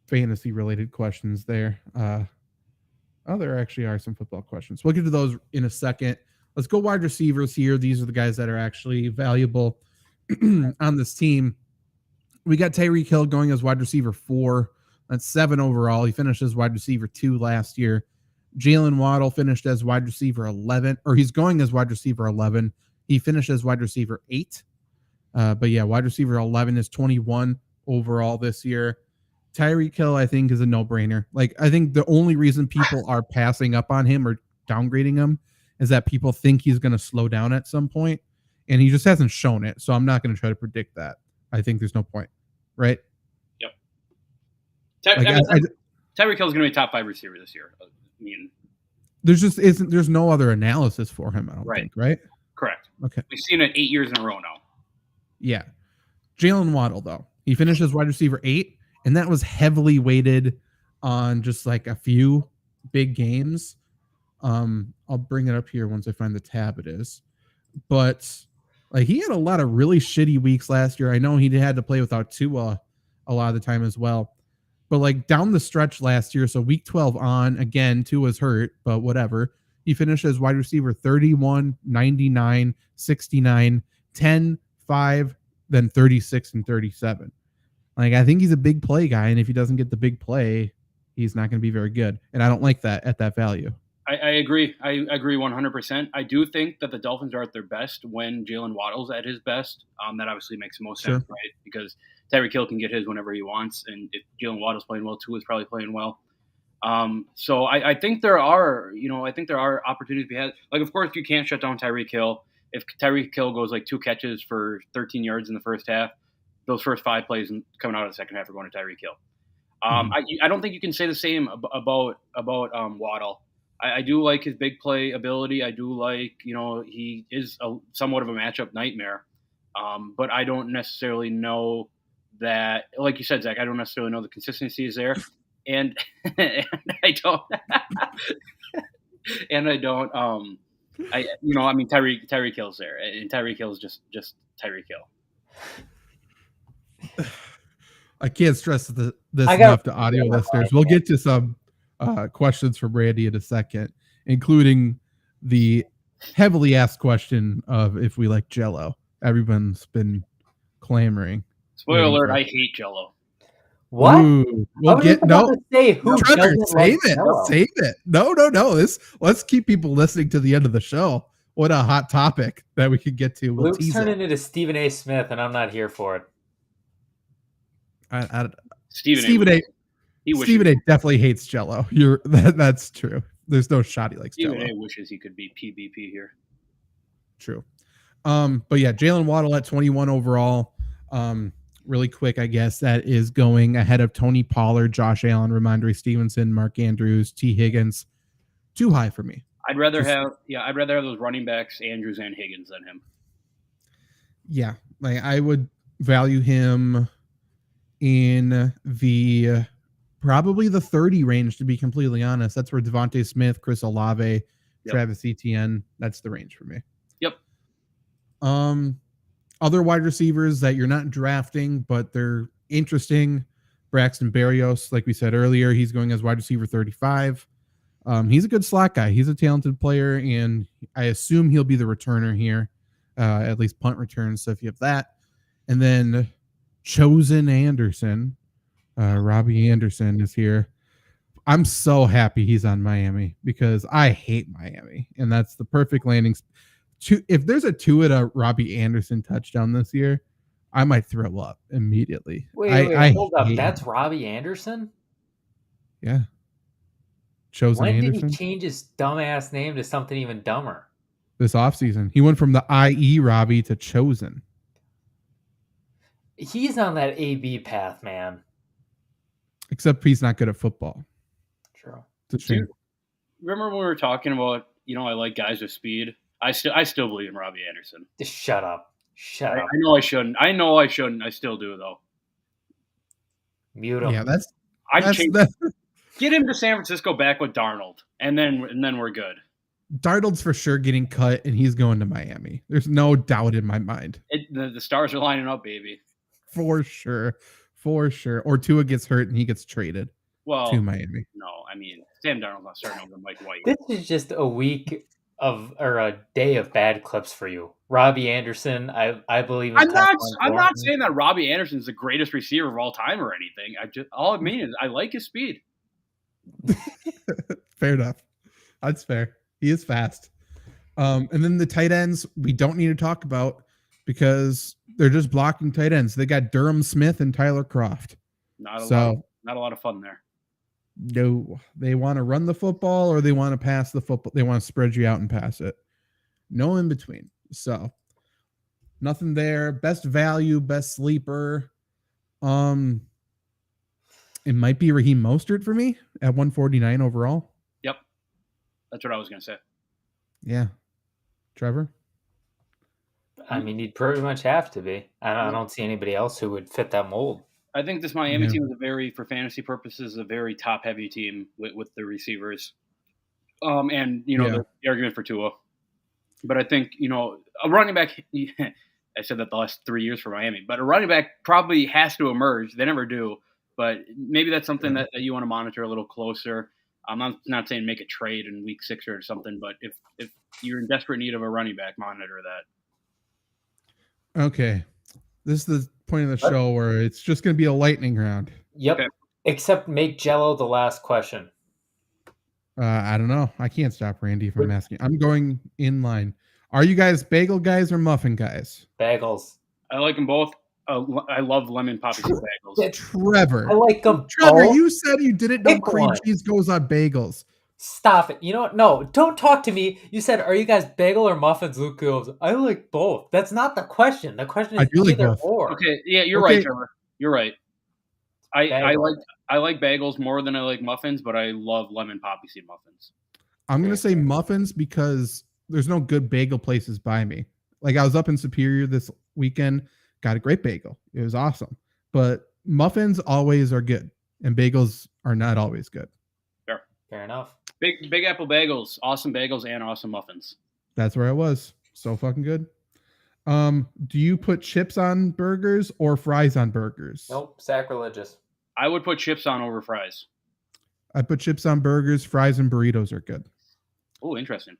fantasy-related questions there. There actually are some football questions. We'll get to those in a second. Let's go wide receivers here. These are the guys that are actually valuable on this team. We got Tyreek Hill going as wide receiver 4. That's 7 overall. He finished as wide receiver 2 last year. Jalen Waddle finished as wide receiver 11, or he's going as wide receiver 11. He finished as wide receiver 8. But yeah, wide receiver 11 is 21 overall this year. Tyreek Hill, I think, is a no-brainer. I think the only reason people are passing up on him or downgrading him is that people think he's going to slow down at some point, and he just hasn't shown it. So I'm not going to try to predict that. I think there's no point, right? Yep. Tyreek Hill is going to be a top 5 receiver this year. I mean, there's no other analysis for him, I don't think, right? Correct. Okay. We've seen it 8 years in a row now. Yeah. Jalen Waddle, though. He finished as wide receiver 8, and that was heavily weighted on just a few big games. I'll bring it up here once I find the tab it is. But he had a lot of really shitty weeks last year. I know he had to play without Tua a lot of the time as well. But down the stretch last year, so week 12 on, again, Tua's hurt, but whatever. He finished as wide receiver 31, 99, 69, 10, 5, then 36 and 37. I think he's a big play guy, and if he doesn't get the big play, he's not going to be very good. And I don't like that at that value. I agree. I agree 100%. I do think that the Dolphins are at their best when Jalen Waddle's at his best. That obviously makes the most sense, right? Because Tyreek Hill can get his whenever he wants, and if Jalen Waddle's playing well, Tua is probably playing well. So I think there are, opportunities to be had. Like, of course, you can't shut down Tyreek Hill. If Tyreek Hill goes like 2 catches for 13 yards in the first half, those first 5 plays coming out of the second half are going to Tyreek Hill. I don't think you can say the same about Waddle. I do like his big play ability. I do like, he is somewhat of a matchup nightmare. But I don't necessarily know that, like you said, Zach, I don't necessarily know the consistency is there. And, and I don't, Tyreek Hill's there, and Tyreek Hill's just Tyreek Hill. I can't stress this enough to audio listeners. We'll get to some questions from Randy in a second, including the heavily asked question of if we like Jell-O. Everyone's been clamoring. Spoiler alert, I hate Jell-O. What? Ooh, we'll get Trevor, save it. No. Let's keep people listening to the end of the show. What a hot topic that we could get to. Luke's turning into Stephen A. Smith, and I'm not here for it. Stephen A. definitely hates Jell-O. That's true. There's no shot he likes Jell-O. Stephen A. wishes he could be PvP here. True. But yeah, Jalen Waddle at 21 overall. Really quick, I guess that is going ahead of Tony Pollard, Josh Allen, Ramondre Stevenson, Mark Andrews, T. Higgins. Too high for me. I'd rather have those running backs, Andrews and Higgins, than him. Yeah, like I would value him in the probably the 30 range, to be completely honest. That's where Devontae Smith, Chris Olave, Travis Etienne, that's the range for me. Yep. Other wide receivers that you're not drafting, but they're interesting. Braxton Berrios, like we said earlier, he's going as wide receiver 35. He's a good slot guy. He's a talented player, and I assume he'll be the returner here, at least punt returns. So if you have that, and then Chosen Anderson, Robbie Anderson is here. I'm so happy he's on Miami because I hate Miami, and that's the perfect landing. If there's a 2 at a Robbie Anderson touchdown this year, I might throw up immediately. Wait, hold up. That's Robbie Anderson? Yeah. Chosen Anderson. When did he change his dumbass name to something even dumber? This offseason. He went from the IE Robbie to Chosen. He's on that AB path, man. Except he's not good at football. True. It's a shame. Remember when we were talking about, I like guys with speed? I still believe in Robbie Anderson. Just shut up. Shut up. I know I shouldn't. I still do, though. Mute him. Yeah, get him to San Francisco back with Darnold, and then we're good. Darnold's for sure getting cut, and he's going to Miami. There's no doubt in my mind. The stars are lining up, baby. For sure. Or Tua gets hurt and he gets traded to Miami. No, I mean, Sam Darnold's not starting over Mike White. This is just a week or a day of bad clips for you. Robbie Anderson, I believe. I'm not saying that Robbie Anderson is the greatest receiver of all time or anything. All I mean is I like his speed. Fair enough. That's fair. He is fast. And then the tight ends we don't need to talk about because they're just blocking tight ends. They got Durham Smith and Tyler Kroft. Not a lot of fun there. No, they want to run the football or they want to pass the football. They want to spread you out and pass it. No in between. So nothing there. Best value, best sleeper. It might be Raheem Mostert for me at 149 overall. Yep. That's what I was going to say. Yeah. Trevor? I mean, he'd pretty much have to be. I don't see anybody else who would fit that mold. I think this Miami team is for fantasy purposes, a very top-heavy team with the receivers. The argument for Tua. But I think, a running back, I said that the last 3 years for Miami, but a running back probably has to emerge. They never do. But maybe that's something that you want to monitor a little closer. I'm not saying make a trade in week 6 or something, but if you're in desperate need of a running back, monitor that. Okay. This is the point of the show where it's just going to be a lightning round. Yep. Okay. Except make Jell-O the last question. I don't know. I can't stop Randy from asking. I'm going in line. Are you guys bagel guys or muffin guys? Bagels. I like them both. I love lemon poppy seed bagels. Trevor. I like them Trevor, both. you said you didn't know Pick cream one. cheese goes on bagels. Stop it. You know what? No, don't talk to me. You said, are you guys bagel or muffins? Luke goes, I like both. That's not the question. The question I is do like either both. or. Okay, yeah, you're Okay. right, Trevor. You're right. I Bagel. like bagels more than I like muffins, but I love lemon poppy seed muffins. I'm gonna say muffins because there's no good bagel places by me. Like I was up in Superior this weekend, got a great bagel. It was awesome. But muffins always are good, and bagels are not always good. Fair enough. Big Apple bagels, awesome bagels and awesome muffins. That's where I was. So fucking good. Do you put chips on burgers or fries on burgers? Nope, sacrilegious. I would put chips on over fries. I put chips on burgers. Fries and burritos are good. Oh, interesting.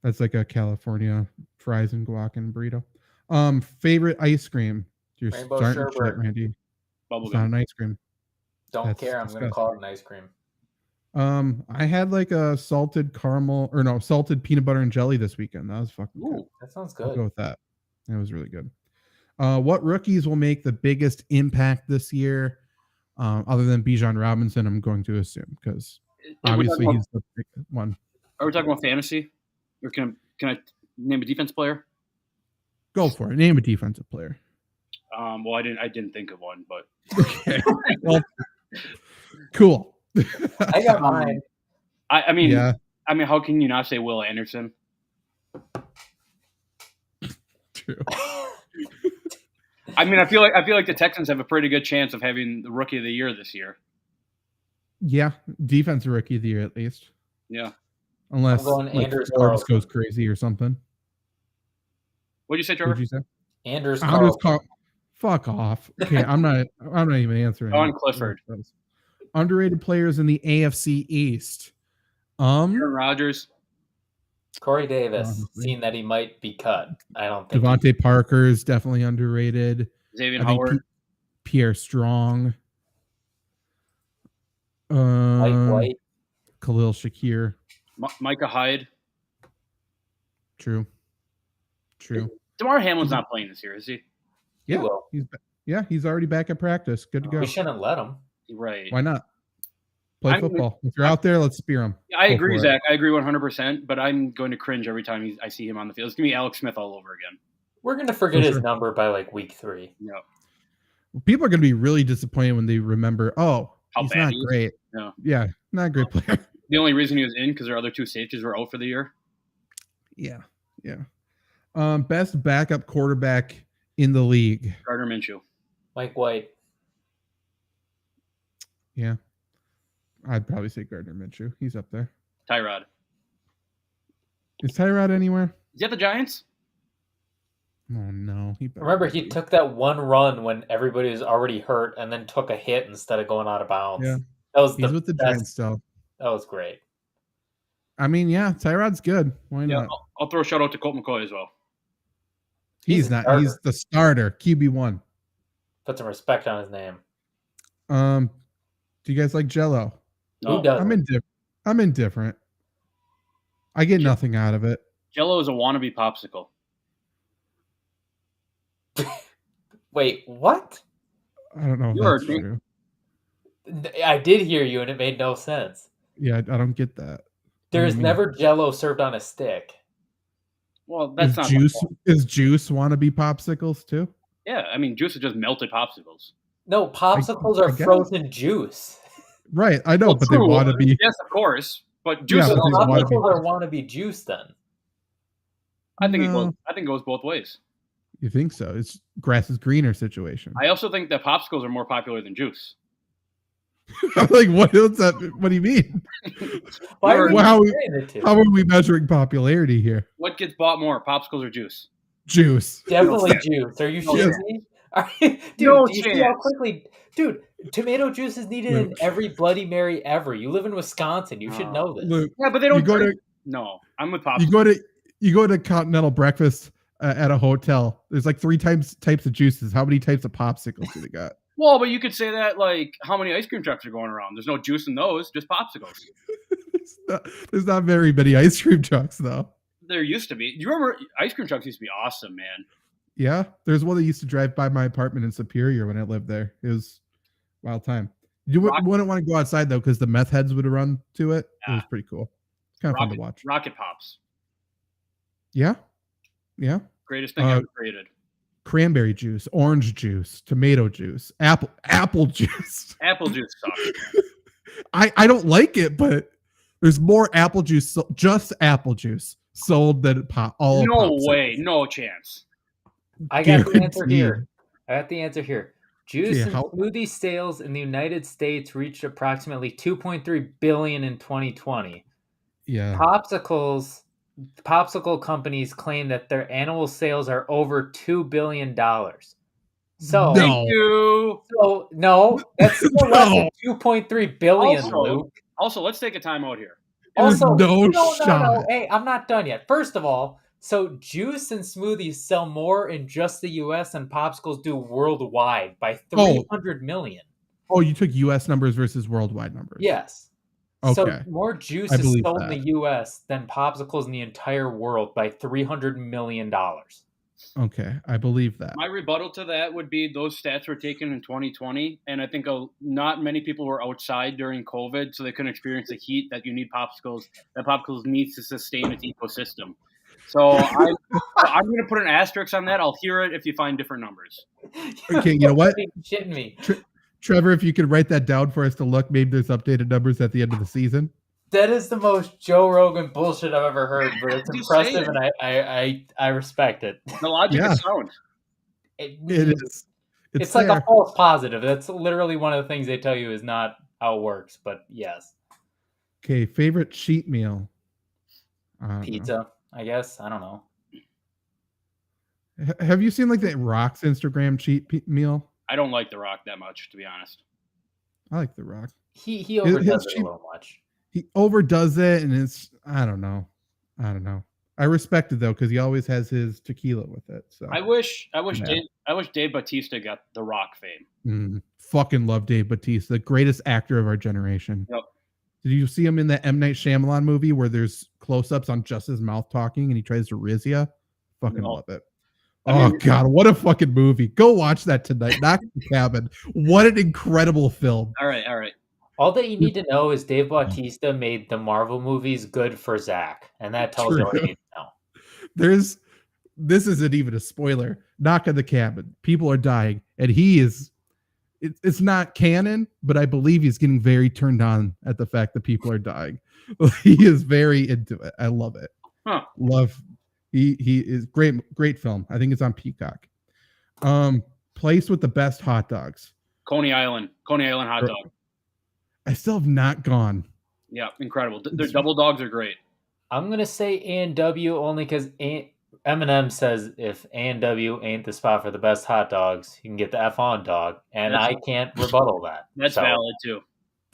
That's like a California fries and guac and burrito. Favorite ice cream? You're Rainbow starting sherbet. shit, Randy. It's not Bubblegum. an ice cream. Don't That's care. I'm going to disgusting. call it an ice cream. I had like a salted peanut butter and jelly this weekend. That was fucking good. Ooh, that sounds I'll good. go with that. That was really good. What rookies will make the biggest impact this year? Other than Bijan Robinson, I'm going to assume because obviously he's the big one. Are we talking about fantasy? Or can I name a defense player? Go for it. Name a defensive player. Well, I didn't think of one, but Okay. Well, cool. I got mine. I mean, Yeah. I mean, how can you not say Will Anderson? True. I mean, I feel like the Texans have a pretty good chance of having the Rookie of the Year this year. Yeah, defensive rookie of the year at least. Yeah. Unless I'm going like, Anders Forbes Carlson. goes crazy or something. What'd you say, Trevor? What'd you say? Anders Anders Carlson. Fuck off. Okay, I'm not even answering. Don Clifford. Underrated players in the AFC East. Aaron Rodgers. Corey Davis, Honestly. seeing that he might be cut. I don't think. Devontae Parker is definitely underrated. Xavier I think Howard. Pierre Strong. Mike White. Khalil Shakir. Micah Hyde. True. DeMar Hamlin's not playing this year, is he? He will. He's already back at practice. Good to go. We shouldn't let him. Right. Why not? Play football. If you're out there, let's spear him. I agree, Zach. I agree 100%, but I'm going to cringe every time I see him on the field. It's going to be Alex Smith all over again. We're going to forget his number by like week 3. No. People are going to be really disappointed when they remember, How he's bad not he is. great. No. Yeah, not a great player. The only reason he was in because their other two safeties were out for the year. Yeah. Best backup quarterback in the league. Gardner Minshew. Mike White. Yeah. I'd probably say Gardner Minshew. He's up there. Tyrod. Is Tyrod anywhere? Is he at the Giants? Oh, no. Remember, he took that one run when everybody was already hurt and then took a hit instead of going out of bounds. Yeah. That was He's with the best. Giants still. That was great. I mean, yeah, Tyrod's good. Why not? I'll throw a shout out to Colt McCoy as well. He's not. starter. He's the starter. QB1. Put some respect on his name. Do you guys like Jell-O? No. Who doesn't? I'm indifferent. I get nothing out of it. Jell-O is a wannabe popsicle. Wait, what? I don't know if You that's heard me. true. I did hear you, and it made no sense. Yeah, I don't get that. There's never Jell-O served on a stick. Well, that's not Is juice wannabe popsicles too? Yeah, I mean, juice is just melted popsicles. No, popsicles are guess. frozen juice. Right, I know, Well, but true. they want to be. Yes, of course. But juice Yeah, is but they wanna be- Popsicles are wannabe juice then. I think No. it goes both ways. You think so? It's grass is greener situation. I also think that popsicles are more popular than juice. I'm like, what do you mean? Why are Well, you saying the two? How are we measuring popularity here? What gets bought more, popsicles or juice? Juice. Definitely juice. Are you No shitting chance. me? Dude, No do you see how chance. quickly... Dude, tomato juice is needed in every Bloody Mary ever. You live in Wisconsin. You should know this. Luke, Yeah, but they don't. you go to No, I'm with popsicles. you go to continental breakfast at a hotel. There's like 3 types of juices. How many types of popsicles do they got? Well, but you could say that like how many ice cream trucks are going around? There's no juice in those, just popsicles. There's not very many ice cream trucks though. There used to be. You remember ice cream trucks used to be awesome, man. Yeah, there's one that used to drive by my apartment in Superior when I lived there. It was a wild time. You wouldn't want to go outside though because the meth heads would run to it. It was pretty cool. It's kind of fun to watch. Rocket Pops. Yeah. Greatest thing ever created. Cranberry juice, orange juice, tomato juice, apple juice. Apple juice sucks. I don't like it, but there's more apple juice, just apple juice sold than all. No way, no chance. I got the answer here. Juice and smoothie sales in the United States reached approximately 2.3 billion in 2020. Yeah. Popsicle companies claim that their annual sales are over $2 billion. So, thank you. So, no, that's still less than 2.3 billion, Luke. Also, let's take a time out here. Also, no. Hey, I'm not done yet. First of all, so juice and smoothies sell more in just the U.S. than popsicles do worldwide by 300 million. Oh, you took U.S. numbers versus worldwide numbers. Yes. Okay. So more juice is sold in the U.S. than popsicles in the entire world by $300 million. Okay, I believe that. My rebuttal to that would be those stats were taken in 2020, and I think not many people were outside during COVID, so they couldn't experience the heat that you need popsicles needs to sustain its ecosystem. So I'm going to put an asterisk on that. I'll hear it if you find different numbers. Okay, you know what? Shitting me. Trevor, if you could write that down for us to look, maybe there's updated numbers at the end of the season. That is the most Joe Rogan bullshit I've ever heard, but it's impressive, and I respect it. The logic is sound. It is. It's like a false positive. That's literally one of the things they tell you is not how it works, but yes. Okay, favorite cheat meal? Pizza, I guess. I don't know. Have you seen like the Rock's Instagram cheat meal? I don't like The Rock that much, to be honest. I like The Rock. He overdoes it a little much. He overdoes it, and I don't know. I respect it though because he always has his tequila with it. So I wish Dave Bautista got The Rock fame. Fucking love Dave Bautista, the greatest actor of our generation. Yep. Did you see him in that M. Night Shyamalan movie where there's close-ups on just his mouth talking and he tries to riz ya? Fucking love it. God, what a fucking movie. Go watch that tonight. Knock the Cabin. What an incredible film. All right. All that you need to know is Dave Bautista made the Marvel movies good for Zach, and that tells you all you need to know. This isn't even a spoiler. Knock on the Cabin. People are dying, and he is. It's not canon, but I believe he's getting very turned on at the fact that people are dying. He is very into it. I love it. Love. He is great film. I think it's on Peacock. Place with the best hot dogs. Coney Island hot dog. I still have not gone. Yeah, incredible. Their double dogs are great. I'm gonna say A&W only because Eminem says if A&W ain't the spot for the best hot dogs, you can get the F on dog, and I can't rebuttal that. That's valid too.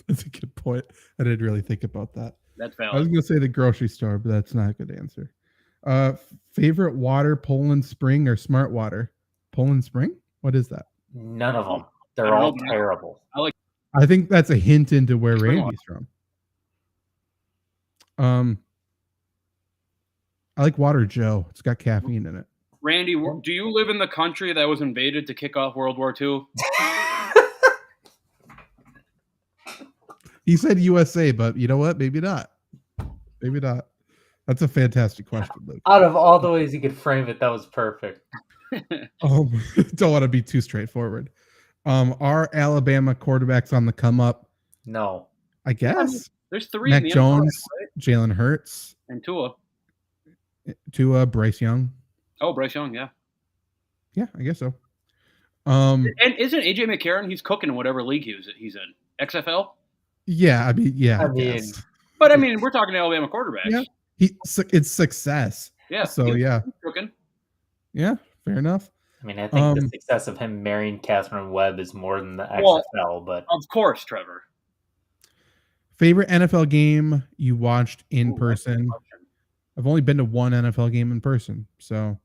That's a good point. I didn't really think about that. That's valid. I was gonna say the grocery store, but that's not a good answer. Favorite water, Poland Spring or Smart Water? Poland Spring? What is that? None of them. They're all terrible. I think that's a hint into where Randy's from. I like Water Joe. It's got caffeine in it. Randy, do you live in the country that was invaded to kick off World War II? He said USA, but you know what? Maybe not. That's a fantastic question, Luke. Out of all the ways you could frame it, that was perfect. Don't want to be too straightforward. Are Alabama quarterbacks on the come up? No. I guess. There's three. Mac Jones, right? Jalen Hurts. And Tua, Bryce Young. Oh, Bryce Young, yeah. Yeah, I guess so. And isn't AJ McCarron, he's cooking in whatever league he's in? XFL? Yeah, I mean, but I mean, we're talking Alabama quarterbacks. Yeah. It's success. Yeah. So yeah. Cooking. Yeah, fair enough. I mean, I think the success of him marrying Catherine Webb is more than the XFL, but of course, Trevor. Favorite NFL game you watched in person? I've only been to one NFL game in person, so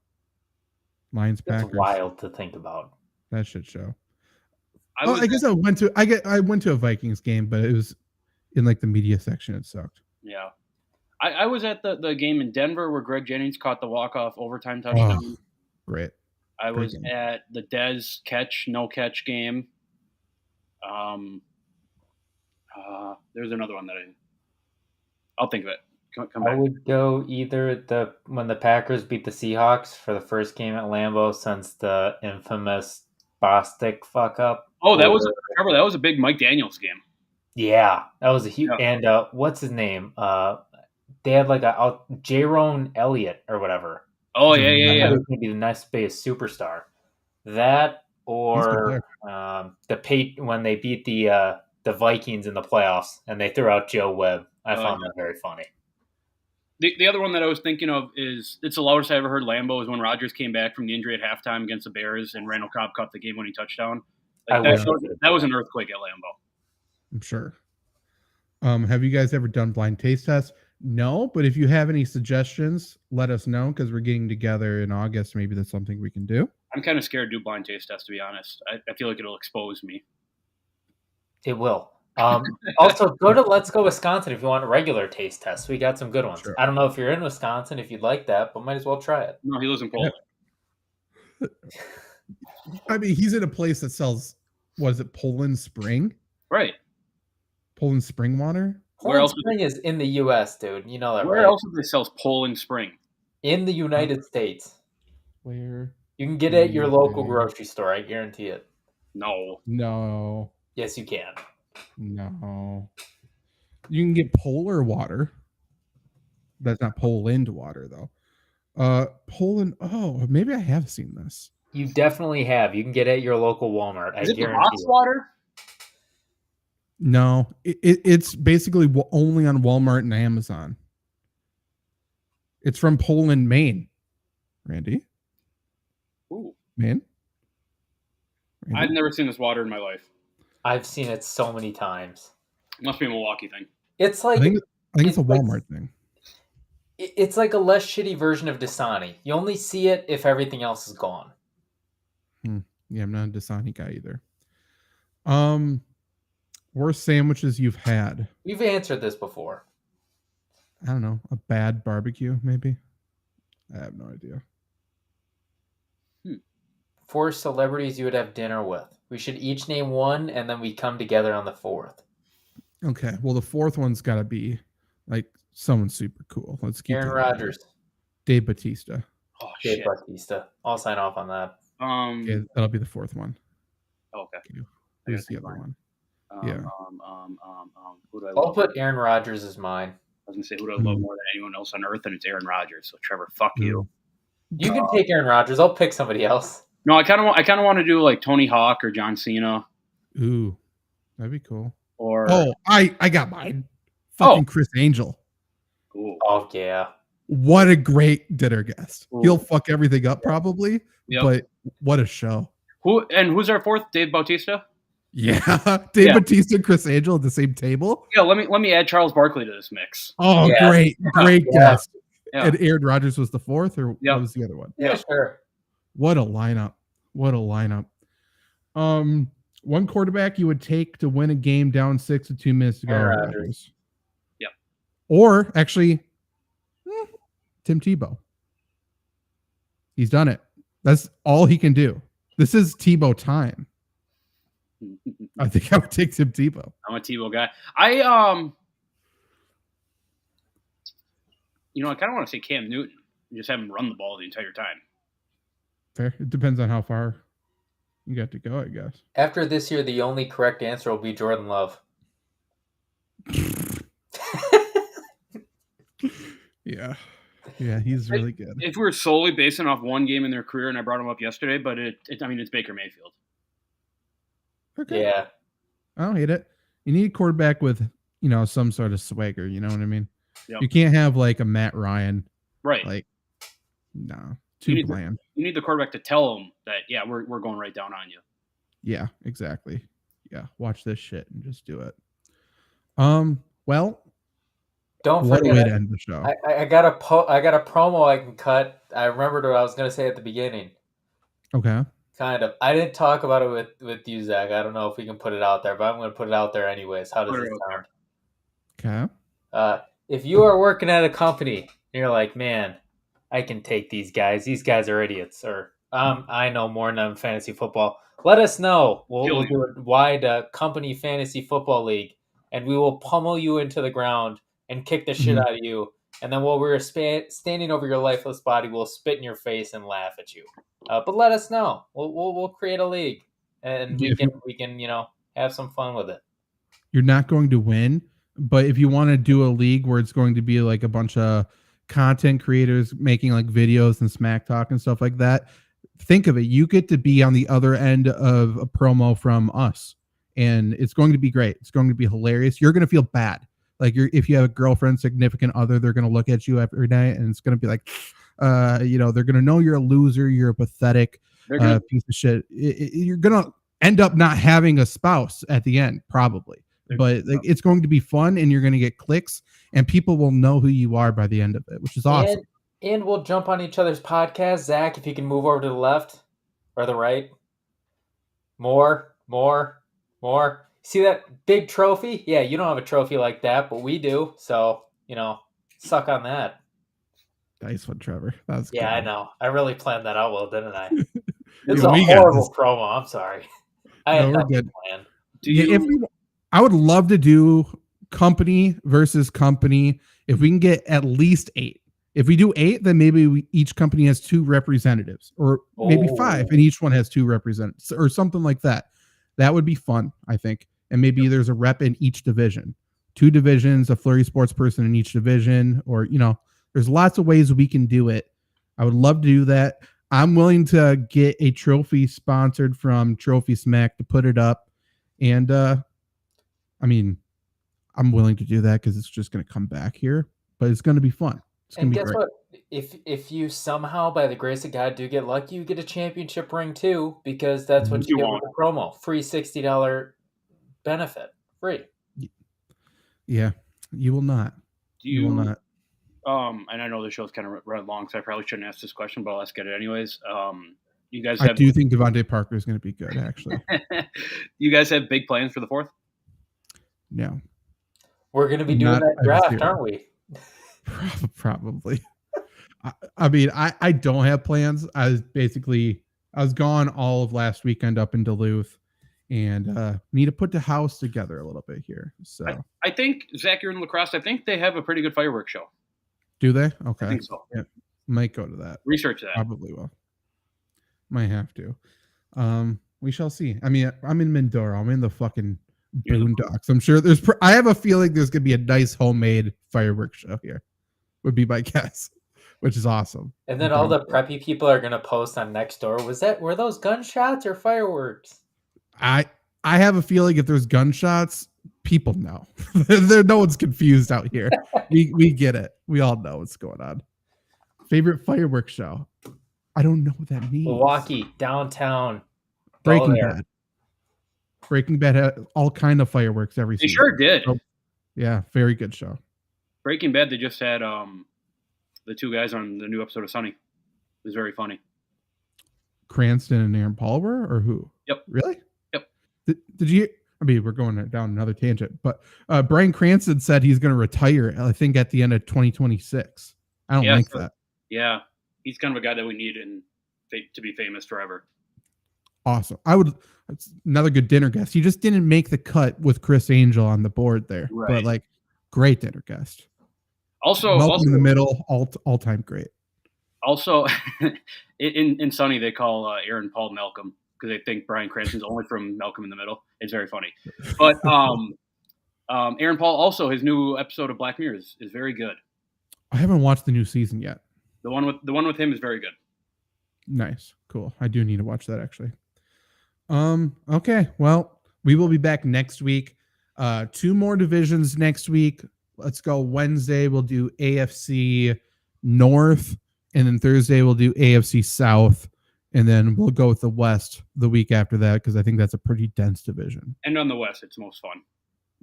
Lions Packers. It's wild to think about. That shit show. I guess I went to a Vikings game, but it was in like the media section. It sucked. Yeah. I was at the game in Denver where Greg Jennings caught the walk-off overtime touchdown. Oh, great. I Great was game. at the Dez no catch game. There's another one that I'll think of it. Come I back. would go either when the Packers beat the Seahawks for the first game at Lambeau since the infamous Bostic fuck up. Oh, that was a big Mike Daniels game. Yeah, that was a huge. Yeah. And what's his name? They had like a Jaron Elliott or whatever. Oh I yeah. thought he was going to be the next biggest superstar. That or when they beat the Vikings in the playoffs and they threw out Joe Webb. I found that very funny. The other one that I was thinking of is it's the loudest I ever heard Lambeau is when Rodgers came back from the injury at halftime against the Bears and Randall Cobb caught the game-winning touchdown. That was an earthquake at Lambeau. I'm sure. Have you guys ever done blind taste tests? No, but if you have any suggestions, let us know because we're getting together in August. Maybe that's something we can do. I'm kind of scared to do blind taste tests, to be honest. I feel like it'll expose me. It will. Also, go to Let's Go Wisconsin if you want a regular taste test. We got some good ones. Sure. I don't know if you're in Wisconsin, if you'd like that, but might as well try it. No, he lives in Poland. I mean, he's in a place that sells, was it Poland Spring? Right. Poland Spring water? Poland Spring is in the U.S., dude. You know that, Where right? else do they sell Poland Spring? In the United States. Where? You can get it at your local grocery store. I guarantee it. No. Yes, you can. No. You can get polar water. That's not Poland water, though. Poland. Oh, maybe I have seen this. You definitely have. You can get it at your local Walmart. Is it the box water? No, it's basically only on Walmart and Amazon. It's from Poland, Maine. Randy? Ooh. Maine? Randy? I've never seen this water in my life. I've seen it so many times. It must be a Milwaukee thing. It's like I think it's a Walmart thing. It's like a less shitty version of Dasani. You only see it if everything else is gone. Yeah, I'm not a Dasani guy either. Worst sandwiches you've had? We've answered this before. I don't know. A bad barbecue, maybe? I have no idea. 4 celebrities you would have dinner with. We should each name one, and then we come together on the 4th. Okay. Well, the 4th one's got to be like someone super cool. Let's keep Aaron Rodgers. Dave Bautista. Oh, Dave shit. Bautista. I'll sign off on that. Okay, that'll be the 4th one. Okay. Who's the other one? Yeah. Who do I I'll love? put Aaron Rodgers as mine. I was gonna say who do I love more than anyone else on earth, and it's Aaron Rodgers. So Trevor, fuck you. You can take Aaron Rodgers. I'll pick somebody else. No, I kind of want to do like Tony Hawk or John Cena. Ooh, that'd be cool. Or I got mine. Fucking Chris Angel. Ooh. Oh yeah. What a great dinner guest. Ooh. He'll fuck everything up probably, Yep. but what a show. Who's our 4th? Dave Bautista. Yeah, Dave Bautista and Chris Angel at the same table. Yeah, let me add Charles Barkley to this mix. Oh, Yeah. great guest. Yeah. And Aaron Rodgers was the 4th, or Yeah. what was the other one? Yeah, sure. What a lineup. One quarterback you would take to win a game down 6 with 2 minutes to go. Aaron Rodgers. Yep. Or actually, Tim Tebow. He's done it. That's all he can do. This is Tebow time. I think I would take Tim Tebow. I'm a Tebow guy. I kind of want to say Cam Newton and just have him run the ball the entire time. Fair. It depends on how far you got to go, I guess. After this year, the only correct answer will be Jordan Love. Yeah, he's really good. If we were solely basing off one game in their career, and I brought him up yesterday, but it's Baker Mayfield. Okay. Yeah. I don't hate it. You need a quarterback with, some sort of swagger. You know what I mean? Yep. You can't have like a Matt Ryan. Right. Like, no, too bland. You need the quarterback to tell him that, yeah, we're going right down on you. Yeah, exactly. Yeah, watch this shit and just do it. Well, don't what forget a way to end the show. I got a promo I can cut. I remembered what I was going to say at the beginning. Okay. Kind of. I didn't talk about it with you, Zach. I don't know if we can put it out there, but I'm going to put it out there anyways. How does it sound? Okay. if you are working at a company and you're like, man, I can take these guys. These guys are idiots. Or I know more than fantasy football. Let us know. We'll do a wide company fantasy football league, and we will pummel you into the ground and kick the shit out of you. And then while we're standing over your lifeless body, we'll spit in your face and laugh at you. But let us know. We'll create a league, and we can have some fun with it. You're not going to win, but if you want to do a league where it's going to be like a bunch of content creators making like videos and smack talk and stuff like that, think of it. You get to be on the other end of a promo from us, and it's going to be great. It's going to be hilarious. You're going to feel bad. Like if you have a girlfriend, significant other, they're going to look at you every night and it's going to be like, they're going to know you're a loser. You're a pathetic piece of shit. You're going to end up not having a spouse at the end, probably. But like, it's going to be fun, and you're going to get clicks, and people will know who you are by the end of it, which is awesome. And we'll jump on each other's podcasts. Zach, if you can move over to the left or the right. More. See that big trophy? Yeah, you don't have a trophy like that, but we do. So, suck on that. Nice one, Trevor. That was good. I know. I really planned that out well, didn't I? It's a horrible promo. I'm sorry. I had nothing planned. I would love to do company versus company. If we can get at least 8. If we do 8, then maybe each company has 2 representatives, or maybe 5, and each one has 2 representatives, or something like that. That would be fun, I think. And maybe there's a rep in each division. 2 divisions, a FlurrySports person in each division, or, there's lots of ways we can do it. I would love to do that. I'm willing to get a trophy sponsored from Trophy Smack to put it up. And, I'm willing to do that because it's just going to come back here, but it's going to be fun. It's going to be great. What? If you somehow, by the grace of God, do get lucky, you get a championship ring too, because that's what you get with the promo. Free $60 benefit. Free. Yeah, you will not. You will not. And I know the show's kind of run long, so I probably shouldn't ask this question, but let's get it anyways. You guys I do think Devontae Parker is going to be good, actually. You guys have big plans for the 4th? No. We're going to be doing that draft, aren't we? Probably. I don't have plans. I was gone all of last weekend up in Duluth, and need to put the house together a little bit here. So I think, Zach, you're in La Crosse. I think they have a pretty good fireworks show. Do they? Okay. I think so. Yeah. Might go to that. Research that. Probably will. Might have to. We shall see. I'm in Mindoro. I'm in the fucking boondocks. I'm sure I have a feeling there's gonna be a nice homemade fireworks show here. Would be my guess, which is awesome. And then all the preppy people are gonna post on Nextdoor. Were those gunshots or fireworks? I have a feeling if there's gunshots, people know. No one's confused out here. We get it. We all know what's going on. Favorite fireworks show? I don't know what that means. Milwaukee, downtown. Breaking Bad. Breaking Bad had all kind of fireworks every season. They sure did. So, yeah, very good show. Breaking Bad, they just had the 2 guys on the new episode of Sunny. It was very funny. Cranston and Aaron Paul were, or who? Yep. Really? Yep. Did you? We're going down another tangent, but Bryan Cranston said he's going to retire, I think, at the end of 2026. I don't like that. Yeah. He's kind of a guy that we need to be famous forever. Awesome. It's another good dinner guest. He just didn't make the cut with Chris Angel on the board there, right. But great dinner guest. Also, Malcolm in the Middle, all time great. Also, in Sunny they call Aaron Paul Malcolm because they think Bryan Cranston's only from Malcolm in the Middle. It's very funny. But Aaron Paul also, his new episode of Black Mirror is very good. I haven't watched the new season yet. The one with him is very good. Nice. Cool. I do need to watch that actually. Okay. Well, we will be back next week. 2 more divisions next week. Let's go Wednesday. We'll do AFC North, and then Thursday we'll do AFC South, and then we'll go with the West the week after that because I think that's a pretty dense division. And on the West, it's most fun.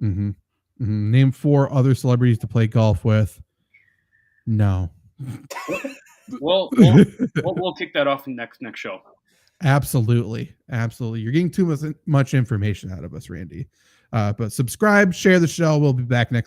Mm-hmm. Mm-hmm. Name 4 other celebrities to play golf with. No. Well, we'll kick that off in next show. Absolutely. You're getting too much information out of us, Randy. But subscribe, share the show. We'll be back next